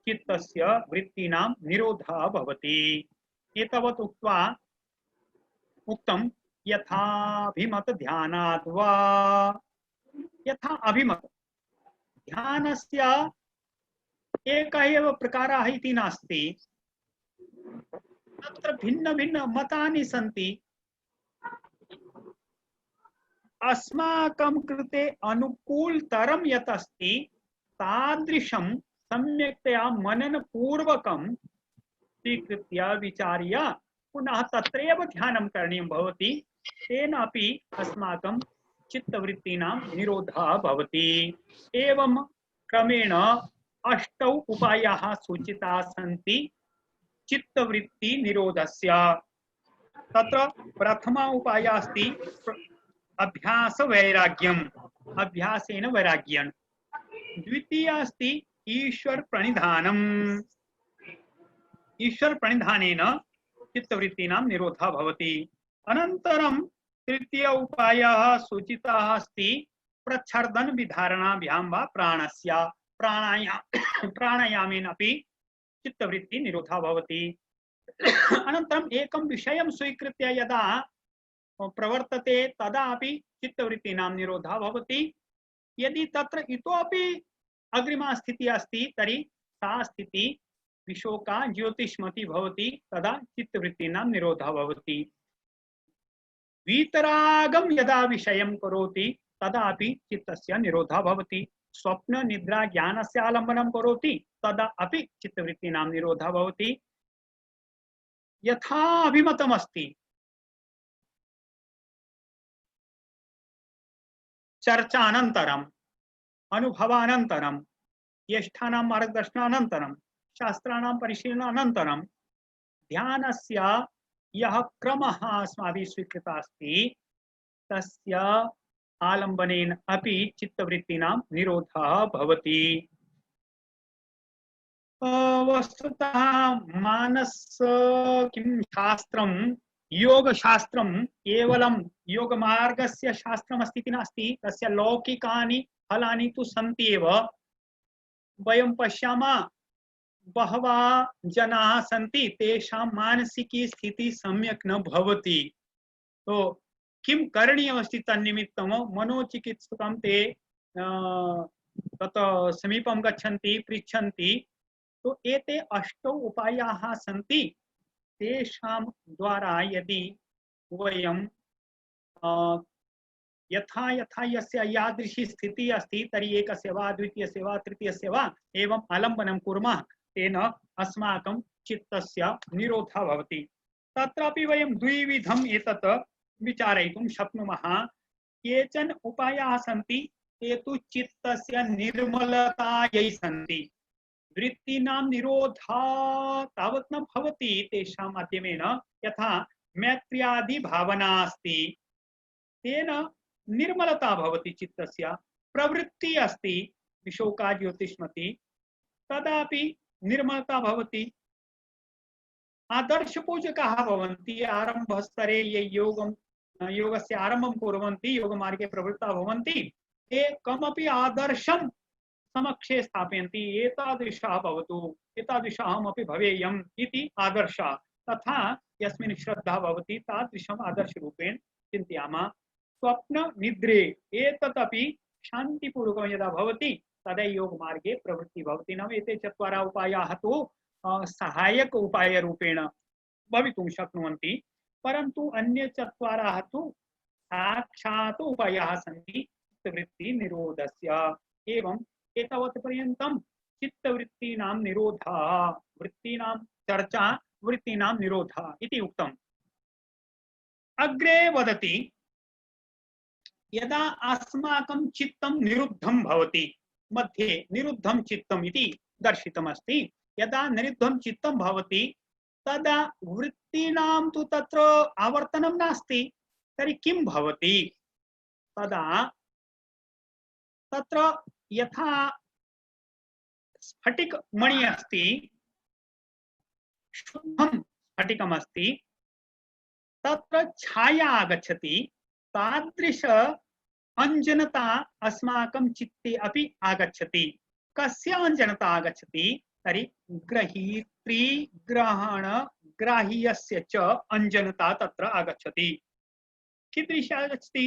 चित्तस्य वृत्तीनां निरोधः भवति। एतावत् उक्त्वा उक्तं यथाभिमत ध्यानात् वा। यथा अभिमत ध्यानस्य एकः एव प्रकारः इति नास्ति, तत्र भिन्न भिन्न मतानि सन्ति। अस्माकं कृते अनुकूलतरं यत् अस्ति तादृशं सम्यक्तया मननपूर्वकं स्वीकृत्य विचार्य पुनः तत्रैव ध्यानं करणीयं भवति। तेन अपि अस्माकं चित्तवृत्तीनां निरोधः भवति। एवं क्रमेण 8 उपायाः सूचिताः सन्ति चित्तवृत्ति निरोधस्य। तत्र प्रथम उपायः अस्ति अभ्यास वैराग्यम्, अभ्यासेन वैराग्यम्। द्वितीय अस्ति ईश्वर प्रणिधानम्, ईश्वर प्रणिधानेन चित्तवृत्तीनां निरोधः भवति। अनन्तरं तृतीय उपायः सूचितः अस्ति प्रच्छर्दन विधारणाभ्यां वा प्राणस्य, प्राणायामेन अपि चित्तवृत्ति निरोधः भवति। अनन्तरम् एकं विषयं स्वीकृत्य यदा प्रवर्तते तदा अपि चित्तवृत्तीनां निरोधः भवति। यदि तत्र इतोपि अग्रिमा स्थितिः अस्ति तर्हि सा स्थितिः विशोका ज्योतिष्मती भवति, तदा चित्तवृत्तीनां निरोधः भवति। वीतरागं यदा विषयं करोति तदापि चित्तस्य निरोधः भवति। स्वप्न निद्रा ज्ञानस्य आलम्बनं करोति तदा अपि चित्तवृत्तीनां निरोधः भवति। यथा अभिमतमस्ति चर्चानन्तरम् अनुभवानन्तरं ज्येष्ठानां मार्गदर्शनानन्तरं शास्त्राणां परिशीलनानन्तरं ध्यानस्य यः क्रमः अस्माभिः स्वीकृतः अस्ति तस्य आलम्बनेन अपि चित्तवृत्तीनां निरोधः भवति। वस्तुतः मानस किं शास्त्रं योगशास्त्रं केवलं योगमार्गस्य शास्त्रमस्ति इति नास्ति, तस्य लौकिकानि फलानि तु सन्ति एव। वयं पश्यामः बहवः जनाः सन्ति तेषां मानसिकी स्थितिः सम्यक् न भवति, तो किं करणीयमस्ति तन्निमित्तं मनोचिकित्सकं ते तत् समीपं गच्छन्ति, पृच्छन्ति। तो एते 8 उपायाः सन्ति, तेषां द्वारा यदि वयं यथा यथा यस्य यादृशी स्थितिः अस्ति तर्हि एकस्य वा द्वितीयस्य वा तृतीयस्य वा एवं आलम्बनं कुर्मः, तेन अस्माकं चित्तस्य निरोधः भवति। तत्रापि वयं द्विविधम् एतत् विचारयितुं शक्नुमः। केचन उपायाः सन्ति ते तु चित्तस्य निर्मलतायै सन्ति। वृत्तीनां निरोधः तावत् न भवति तेषां माध्यमेन, यथा मैत्र्यादि भावना अस्ति तेन निर्मलता भवति चित्तस्य। प्रवृत्ति अस्ति विशोका ज्योतिष्मती, तदापि निर्मलता भवति। आदर्श पूजकाः भवन्ति, आरम्भस्तरे ये योगस्य आरम्भं कुर्वन्ति, योगमार्गे प्रवृत्ताः भवन्ति, ते कमपि आदर्शं समक्षे स्थापयन्ति। एतादृशः भवतु, एतादृशः अहमपि भवेयम् इति आदर्शः। तथा यस्मिन् श्रद्धा भवति तादृशम् आदर्शरूपेण चिन्तयामः। स्वप्न निद्रे एतदपि शान्तिपूर्वकं यदा भवति तदा योगमार्गे प्रवृत्तिः भवति। नाम एते 4 उपायाः तु सहायक उपायरूपेण भवितुं शक्नुवन्ति, परन्तु अन्ये 4 तु साक्षात् उपायाः सन्ति चित्तवृत्तिनिरोधस्य। एवं एतावत् पर्यन्तं चित्तवृत्तीनां निरोधः, वृत्तीनां चर्चा, वृत्तीनां निरोधः इति उक्तम्। अग्रे वदति यदा अस्माकं चित्तं निरुद्धं भवति, मध्ये निरुद्धं चित्तम् इति दर्शितमस्ति। यदा निरुद्धं चित्तं भवति तदा वृत्तीनां तु तत्र आवर्तनं नास्ति, तर्हि किं भवति? तदा तत्र यथा स्फटिक मणि अस्ति, शुद्धं स्फटिकमस्ति, तत्र छाया आगच्छति, तादृश अंजनता अस्माकं चित्ते अपि आगच्छति। कस्य अंजनता आगच्छति? तर्हि ग्रहीत्री ग्रहण ग्राह्यस्य च अंजनता तत्र आगच्छति। कीदृशी आगच्छति?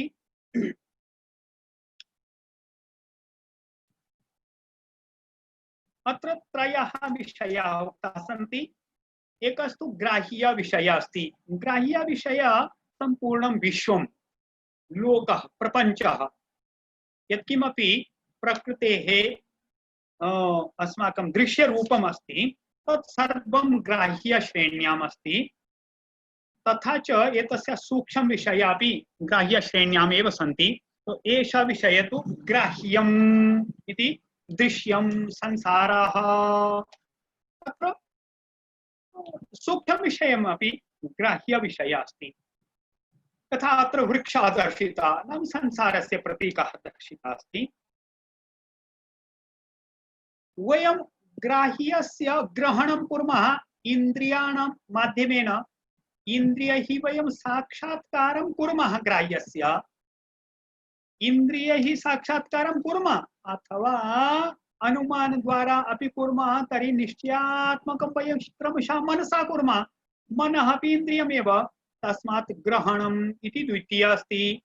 अत्र त्रयः विषयाः उक्ताः सन्ति। एकस्तु ग्राह्य विषयः अस्ति। ग्राह्य विषयः सम्पूर्णं विश्वं, लोकः, प्रपञ्चः, यत्किमपि प्रकृतेः अस्माकं दृश्यरूपम् अस्ति तत् सर्वं ग्राह्यश्रेण्याम् अस्ति। तथा च एतस्य सूक्ष्म विषयाः अपि ग्राह्यश्रेण्याम् एव सन्ति। तो एषः विषयः तु ग्राह्यम् इति दृश्यं संसारः। तत्र सूक्ष्म विषयमपि ग्राह्यविषयः अस्ति। तथा अत्र वृक्षः दर्शितः, नाम संसारस्य प्रतीकः दर्शितः अस्ति। वयं ग्राह्यस्य ग्रहणं कुर्मः इन्द्रियाणां माध्यमेन। इन्द्रियैः वयं साक्षात्कारं कुर्मः ग्राह्यस्य, इन्द्रियैः साक्षात्कारं कुर्मः अथवा अनुमान द्वारा अपि कुर्मः, तर्हि निश्चयात्मकं वयं क्रमशः मनसा कुर्मः। मनः अपि इन्द्रियमेव, तस्मात् ग्रहणम् इति द्वितीयः अस्ति।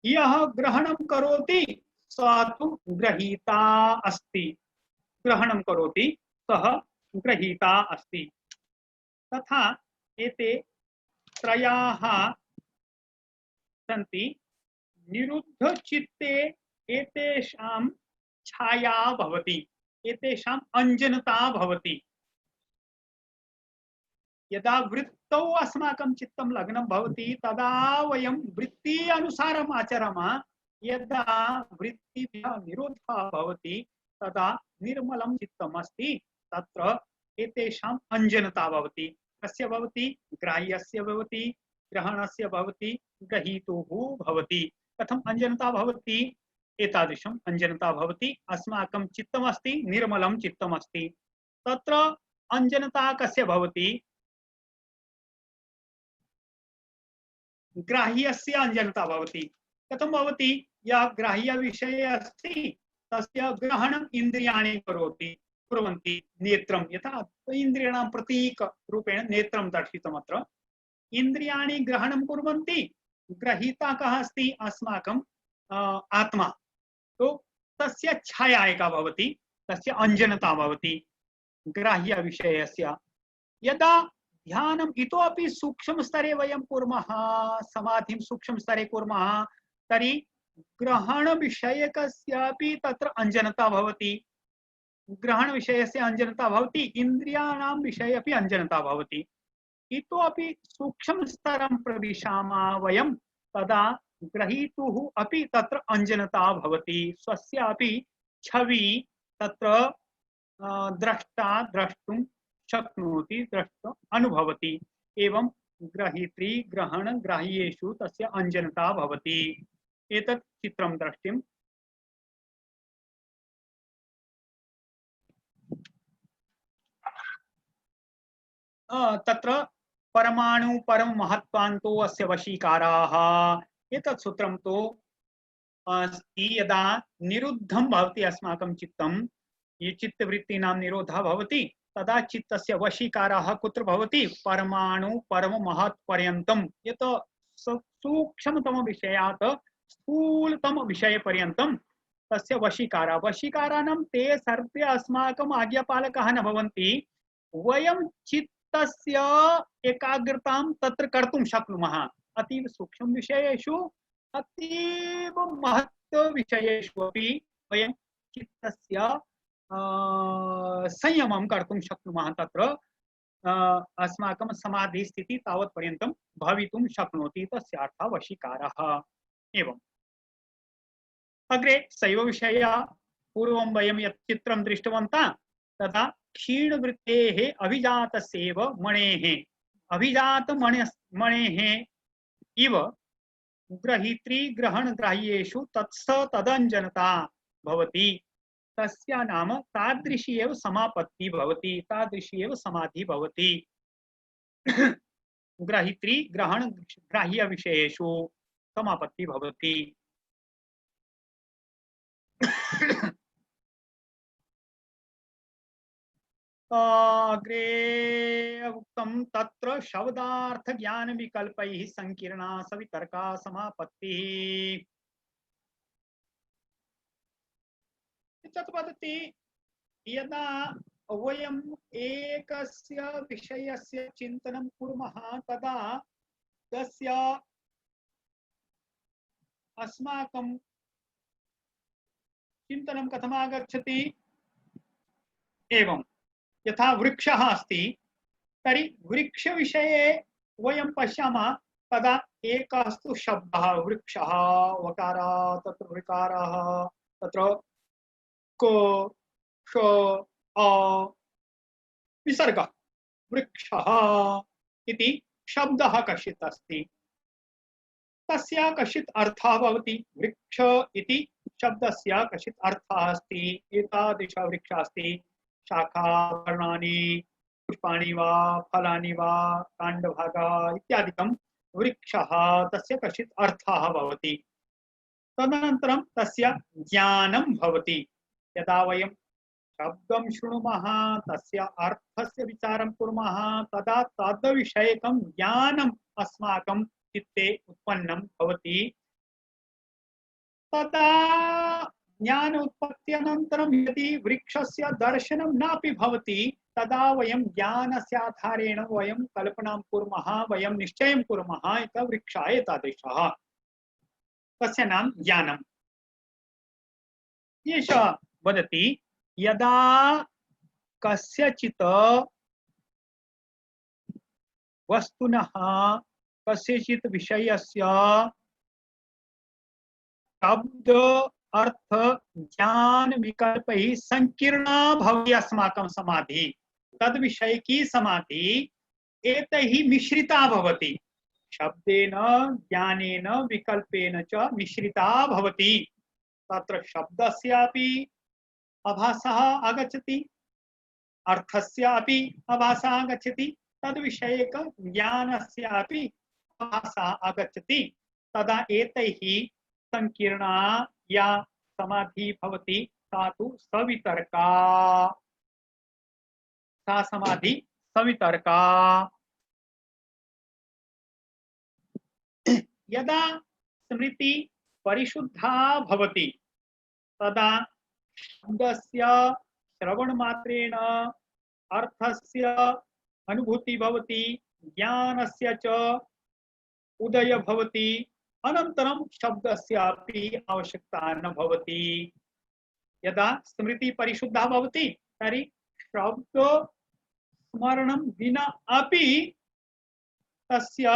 यः ग्रहणं करोति सः तु ग्रहीता अस्ति। ग्रहणं करोति सः ग्रहीता अस्ति। तथा एते त्रयाः सन्ति। निरुद्ध चित्ते एतेषां छाया भवति, एतेषाम् अंजनता भवति। यदा वृत्तौ अस्माकं चित्तं लग्नं भवति तदा वयं वृत्ति अनुसारम् आचरामः। यदा वृत्तिभ्यः निरोधः भवति तदा निर्मलं चित्तम् अस्ति, तत्र एतेषाम् अंजनता भवति। कस्य भवति? ग्राह्यस्य भवति, ग्रहणस्य भवति, ग्रहीतुः भवति। कथम् अंजनता भवति? एतादृशम् अंजनता भवति। अस्माकं चित्तमस्ति, निर्मलं चित्तमस्ति, तत्र अंजनता कस्य भवति? ग्राह्यस्य अंजनता भवति। कथं भवति? यः ग्राह्य विषयः अस्ति तस्य ग्रहणम् इन्द्रियाणि कुर्वन्ति। नेत्रं, यथा इन्द्रियाणां प्रतीक रूपेण नेत्रं दर्शितम् अत्र। इन्द्रियाणि ग्रहणं कुर्वन्ति, ग्रहीता कः अस्ति? अस्माकं आत्मा। तो तस्य छाया एका भवति, तस्य अंजनता भवति ग्राह्य विषयस्य। यदा ध्यानम् इतोपि सूक्ष्म स्तरे वयं कुर्मः, समाधिं सूक्ष्म स्तरे कुर्मः, तर्हि ग्रहण विषयकस्यापि तत्र अंजनता भवति। ग्रहण विषयस्य अंजनता भवति, इन्द्रियाणां विषये अपि अंजनता भवति। इतोपि सूक्ष्म स्तरं प्रविशामः वयं, तदा ग्रहीतुः अपि तत्र अंजनता भवति। स्वस्यापि छवि तत्र द्रष्टा द्रष्टुं शक्नोति, द्रष्टुम् अनुभवति। एवं ग्रहीत्री ग्रहण ग्राह्येषु तस्य अंजनता भवति। एतत् चित्रं द्रष्टुं तत्र परमाणु परम महत्वान्तो अस्य वशीकाराः। एतत् सूत्रं तु अस्ति। यदा निरुद्धं भवति अस्माकं चित्तं, ये चित्तवृत्तीनां निरोधः भवति, तदा चित्तस्य वशीकाराः कुत्र भवति? परमाणु परम महत्पर्यन्तं, यत् सूक्ष्मतम विषयात् स्थूलतम विषयपर्यन्तं तस्य वशीकारा। वशीकाराणां ते सर्वे अस्माकम् आज्ञापालकाः न भवन्ति। वयं चित्तस्य एकाग्रतां तत्र कर्तुं शक्नुमः। अतीव सूक्ष्म विषयेषु, अतीव महत्व विषयेषु अपि वयं चित्तस्य संयमं कर्तुं शक्नुमः। तत्र अस्माकं समाधि स्थितिः तावत् पर्यन्तं भवितुं शक्नोति। तस्यार्थः वशीकारः। एवम् अग्रे सैव विषयः। पूर्वं वयं यत् चित्रं दृष्टवन्तः तदा क्षीणवृत्तेः अभिजातस्यैव मणेः अभिजातमणेः इव ग्रहीत्री ग्रहण ग्राह्येषु तत्स तदञ्जनता भवति तस्या नाम तादृशी एव समापत्ति भवति तादृशी एव समाधि भवति ग्रहीत्री ग्रहण ग्राह्य विषयेषु समापत्ति भवति अग्रे उक्तं तत्र शब्दार्थ ज्ञान विकल्पैः संकीर्णा सवितर्का समापत्तिः तद्वदति यदा वयम् एकस्य विषयस्य चिन्तनं कुर्मः तदा तस्य अस्माकं चिन्तनं कथम् आगच्छति एवं यथा वृक्षः अस्ति तर्हि वृक्षविषये वयं पश्यामः तदा एकः तु शब्दः वृक्षः वकारः तत्र वृकारः तत्र क श अ विसर्गः वृक्षः इति शब्दः कश्चित् अस्ति तस्य कश्चित् अर्थः भवति वृक्ष इति शब्दस्य कश्चित् अर्थः अस्ति एतादृशः वृक्षः अस्ति शाखा पर्णानि पुष्पाणि वा फलानि वा काण्डभागः इत्यादिकं वृक्षः तस्य कश्चित् अर्थः भवति तदनन्तरं तस्य ज्ञानं भवति यदा वयं शब्दं शृणुमः तस्य अर्थस्य विचारं कुर्मः तदा तद्विषयकं ज्ञानम् अस्माकं चित्ते उत्पन्नं भवति तदा ज्ञान उत्पत्त्यनन्तरं यदि वृक्षस्य दर्शनं नापि भवति तदा वयं ज्ञानस्य आधारेण वयं कल्पनां कुर्मः वयं निश्चयं कुर्मः इति वृक्षः एतादृशः तस्य नाम ज्ञानम् एषः वदति यदा कस्यचित् वस्तुनः कस्यचित् विषयस्य शब्द अर्थ ज्ञान विकल्पैः संकीर्णा भवति अस्माकं समाधि तद विषय की समाधि एतैः मिश्रिता भवति शब्देन ज्ञानेन विकल्पेन च मिश्रिता भवति तत्र शब्दस्यापि आभासः आगच्छति अर्थस्यापि आभासः आगच्छति तद्विषयक ज्ञानस्यापि आभासः आगच्छति तदा एतैः संकीर्णा या समाधि भवति सा तु सवितर्का सा समाधि सवितर्का यदा स्मृति परिशुद्धा भवति तदा शब्दस्य श्रवणमात्रेण अर्थस्य अनुभूति भवति ज्ञानस्य च उदय भवति अनन्तरं शब्दस्यापि आवश्यकता न भवति यदा स्मृति परिशुद्धा भवति तर्हि शब्द स्मरणं विना अपि तस्य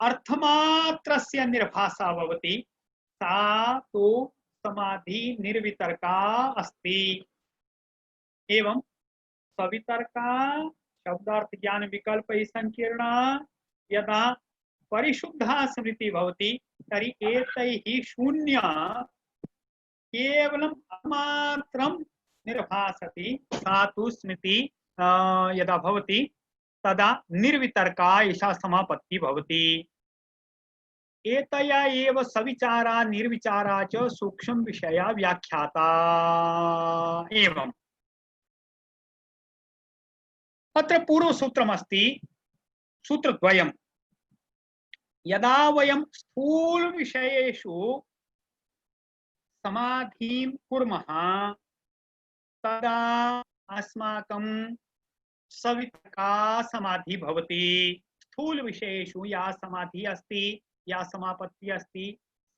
अर्थमात्रस्य निर्भासा भवति सा तु समाधि निर्वितर्का अस्ति एवं सवितर्का शब्दार्थ ज्ञान विकल्पैः संकीर्णा यदा परिशुद्धा स्मृति भवति तर्हि एतैः शून्य केवलम् अमात्रं निर्भासति सा तु स्मृति यदा भवति तदा निर्वितर्का एषा समापत्ति भवति एतया एव सविचारा निर्विचारा च सूक्ष्म विषया व्याख्याता एवं अत्र पूर्वसूत्रमस्ति सूत्रद्वयम् यदा वयं स्थूल विषयेषु समाधिं कुर्मः तदा अस्माकं सवितर्का समाधि भवति स्थूल विषयेषु या समाधि अस्ति या समापत्ति अस्ति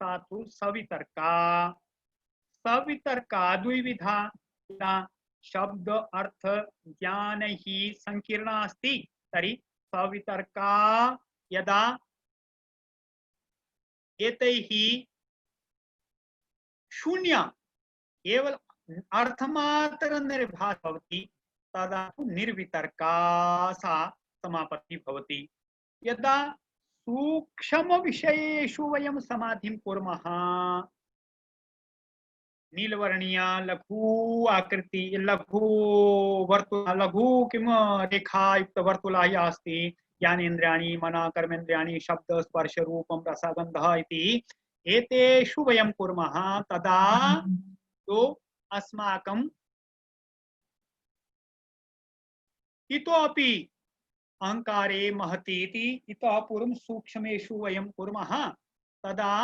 सा तु सवितर्का सवितर्का द्विविधा शब्द अर्थ ज्ञान ही संकीर्णा अस्ति तर्हि सवितर्का यदा एतैः शून्य केवल अर्थमात्र निर्भास भवति तदा तु निर्वितर्का सा समापत्तिः भवति। यदा सूक्ष्म विषयेषु वयं समाधिं कुर्मः, नीलवर्णीया लघु आकृति लघु वर्तुल लघु किम रेखायुक्त वर्तुला या अस्ति, ज्ञानेन्द्रियाणि मनः कर्मेन्द्रियाणि शब्द स्पर्श रूपं रसगन्धः इति एतेषु वयं कुर्मः, तदा तो अस्माकं इतोपि अहंकारे महति इति इतः पूर्वं सूक्ष्मेषु वयं कुर्मः, तदा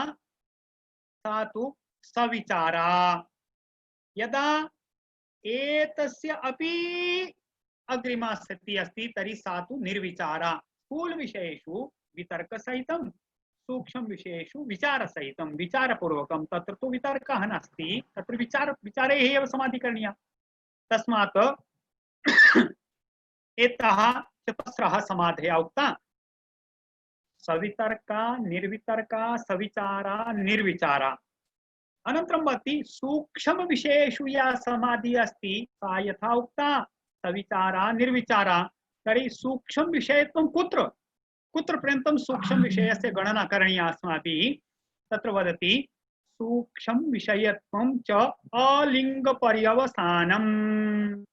सा तु सविचारा। यदा एतस्य अपि अग्रिमा स्थितिः अस्ति तर्हि सा तु निर्विचारा। स्थूल विषयेषु वितर्क सहितं, सूक्ष्म विषयेषु विचार सहितं, विचारपूर्वकं। तत्र तु वितर्कः नास्ति, तत्र विचारे एव समाधि करणीया। तस्मात् एताः चतस्रः समाधयः उक्ता, सवितर्का, निर्वितर्का, सविचारा, निर्विचारा। अनन्तरं भवति सूक्ष्म विषयेषु या समाधि अस्ति सा यथा उक्ता सविचारा निर्विचारा। तर्हि सूक्ष्म विषयत्वं कुत्र कुत्र पर्यन्तं सूक्ष्म विषयस्य गणना करणीया अस्माभिः। तत्र वदति सूक्ष्म विषयत्वं च अलिंग पर्यवसानम्।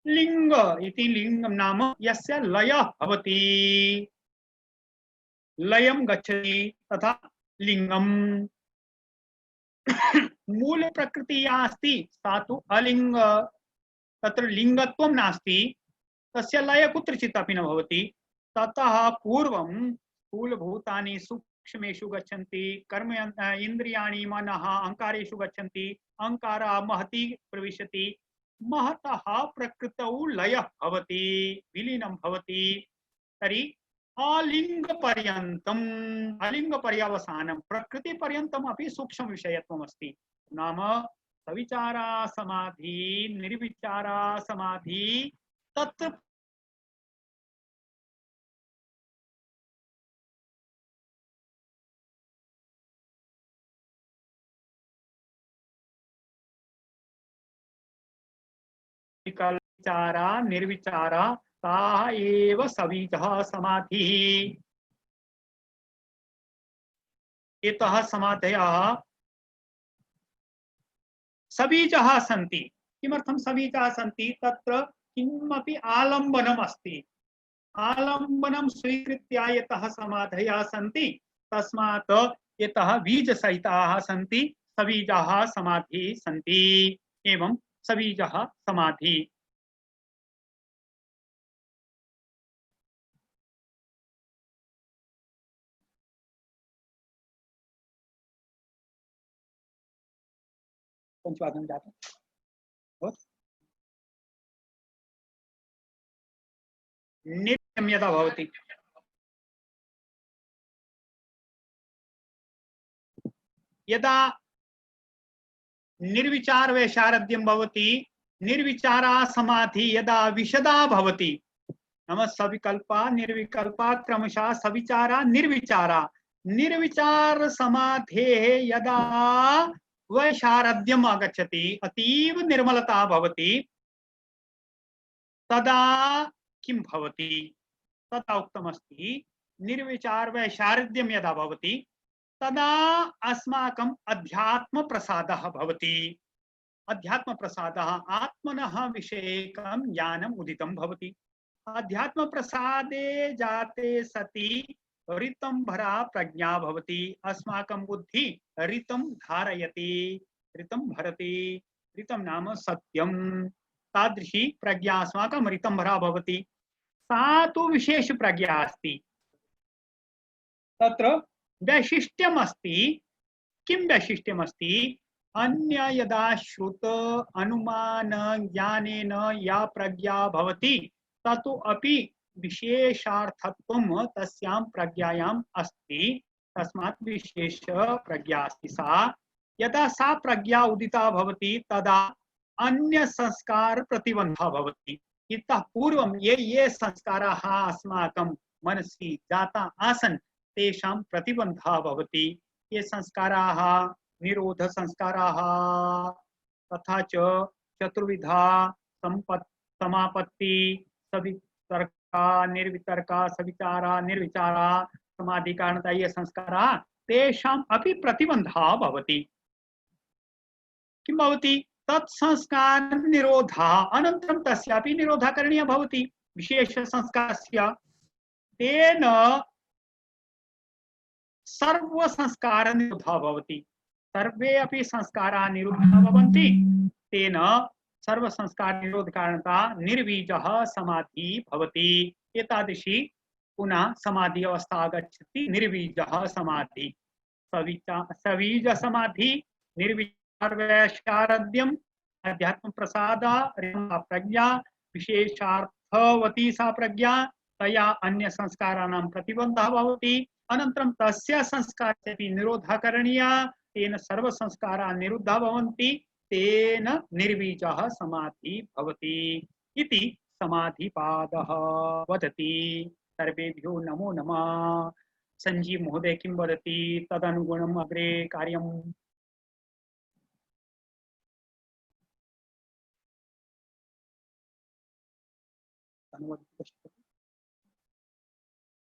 लिंग इति लिंगं नाम यस्य लयः भवति, लयं गच्छति तथा लिंगम्। मूल प्रकृति या अस्ति सा तु अलिंग, तत्र लिंगत्वं नास्ति, तस्य लय कुत्रचित् अपि न भवति। ततः पूर्वं स्थूलभूतानि सूक्ष्मेषु गच्छन्ति, कर्म इन्द्रियाणि मनः अहङ्कारेषु गच्छन्ति, अहङ्कारः महति प्रविशति, महतः प्रकृतौ लयः भवति, विलीनं भवति। तर्हि अलिंग पर्यन्तम्, अलिंग पर्यवसानं, प्रकृति पर्यन्तम् अपि सूक्ष्म विषयत्वम् अस्ति। नाम सविचारा समाधि, निर्विचारा समाधि, तत्र विचारा निर्विचारा ताः एव सविजः समाधिः। एतः समाधयः सबीजः सन्ति। किमर्थं सबीजः सन्ति? तत्र किमपि आलम्बनम् अस्ति, आलम्बनं स्वीकृत्य यतः समाधयः सन्ति, तस्मात् यतः बीजसहिताः सन्ति, सबीजाः समाधिः सन्ति। एवं सबीजः समाधि। पंचवादन जाता नित्यं यदा भवति, यदा निर्विचार वैशारद्यं भवति, निर्विचारा समाधि यदा विशदा भवति, नाम सविकल्पा निर्विकल्पा क्रमशः सविचारा निर्विचारा, निर्विचार समाधेः यदा वैशारद्यम् आगच्छति, अतीव निर्मलता भवति, तदा किं भवति? तदा उक्तमस्ति निर्विचार वैशारद्यं यदा भवति तदा अस्माकं अध्यात्म प्रसादः भवति। अध्यात्म प्रसादः आत्मनः विषयकं ज्ञानम् उदितं भवति। अध्यात्म प्रसादे जाते सति ऋतंभरा प्रज्ञा भवति। अस्माकं बुद्धि ऋतं धारयति, ऋतं भरति। ऋतं नाम सत्यं। तादृशी प्रज्ञा अस्माकं ऋतंभरा भवति। सा तु विशेष प्रज्ञा अस्ति। तत्र वैशिष्ट्यम् अस्ति। किं वैशिष्ट्यम् अस्ति? अन्य यदा श्रुत अनुमान ज्ञानेन या प्रज्ञा भवति ततो अपि विशेषार्थत्वं तस्यां प्रज्ञायाम् अस्ति। तस्मात् विशेष प्रज्ञा अस्ति सा। यदा सा प्रज्ञा उदिता भवति तदा अन्य संस्कार प्रतिबन्धः भवति। इतः पूर्वं ये संस्काराः अस्माकं मनसि जाता आसन् तेषां प्रतिबन्धः भवति। ये संस्काराः निरोध संस्काराः तथा च चतुर्विधा समापत्ति सवितर्का निर्वितर्का सविचारा निर्विचारा समाधि कारणता ये संस्कारा तेषाम् अपि प्रतिबन्धः भवति। किं भवति? तत्संस्कार निरोधा अनन्तरं तस्यापि निरोधः करणीयः भवति। विशेष संस्कारस्य तेन सर्व संस्कार निरुद्धः भवति। सर्वे अपि संस्काराः निरुद्धः भवन्ति। तेन सर्व संस्कार निरोध कारणतः निर्वीजः समाधि भवति। एतादृशी पुनः समाधि अवस्था आगच्छति निर्वीजः समाधि। सवीज समाधि निर्विचारवैशारद्यम् अध्यात्म प्रसाद प्रज्ञा विशेषार्थवती सा प्रज्ञा तया अन्य संस्काराणां प्रतिबन्धः भवति। अनन्तरं तस्य संस्कारस्यपि निरोधः करणीयः। तेन सर्व संस्काराः निरुद्धः भवन्ति। तेन निर्वीजः समाधि भवति इति समाधिपादः वदति। सर्वेभ्यो नमो नमः। संजीव महोदय किं वदति तदनुगुणम् अग्रे कार्यम्।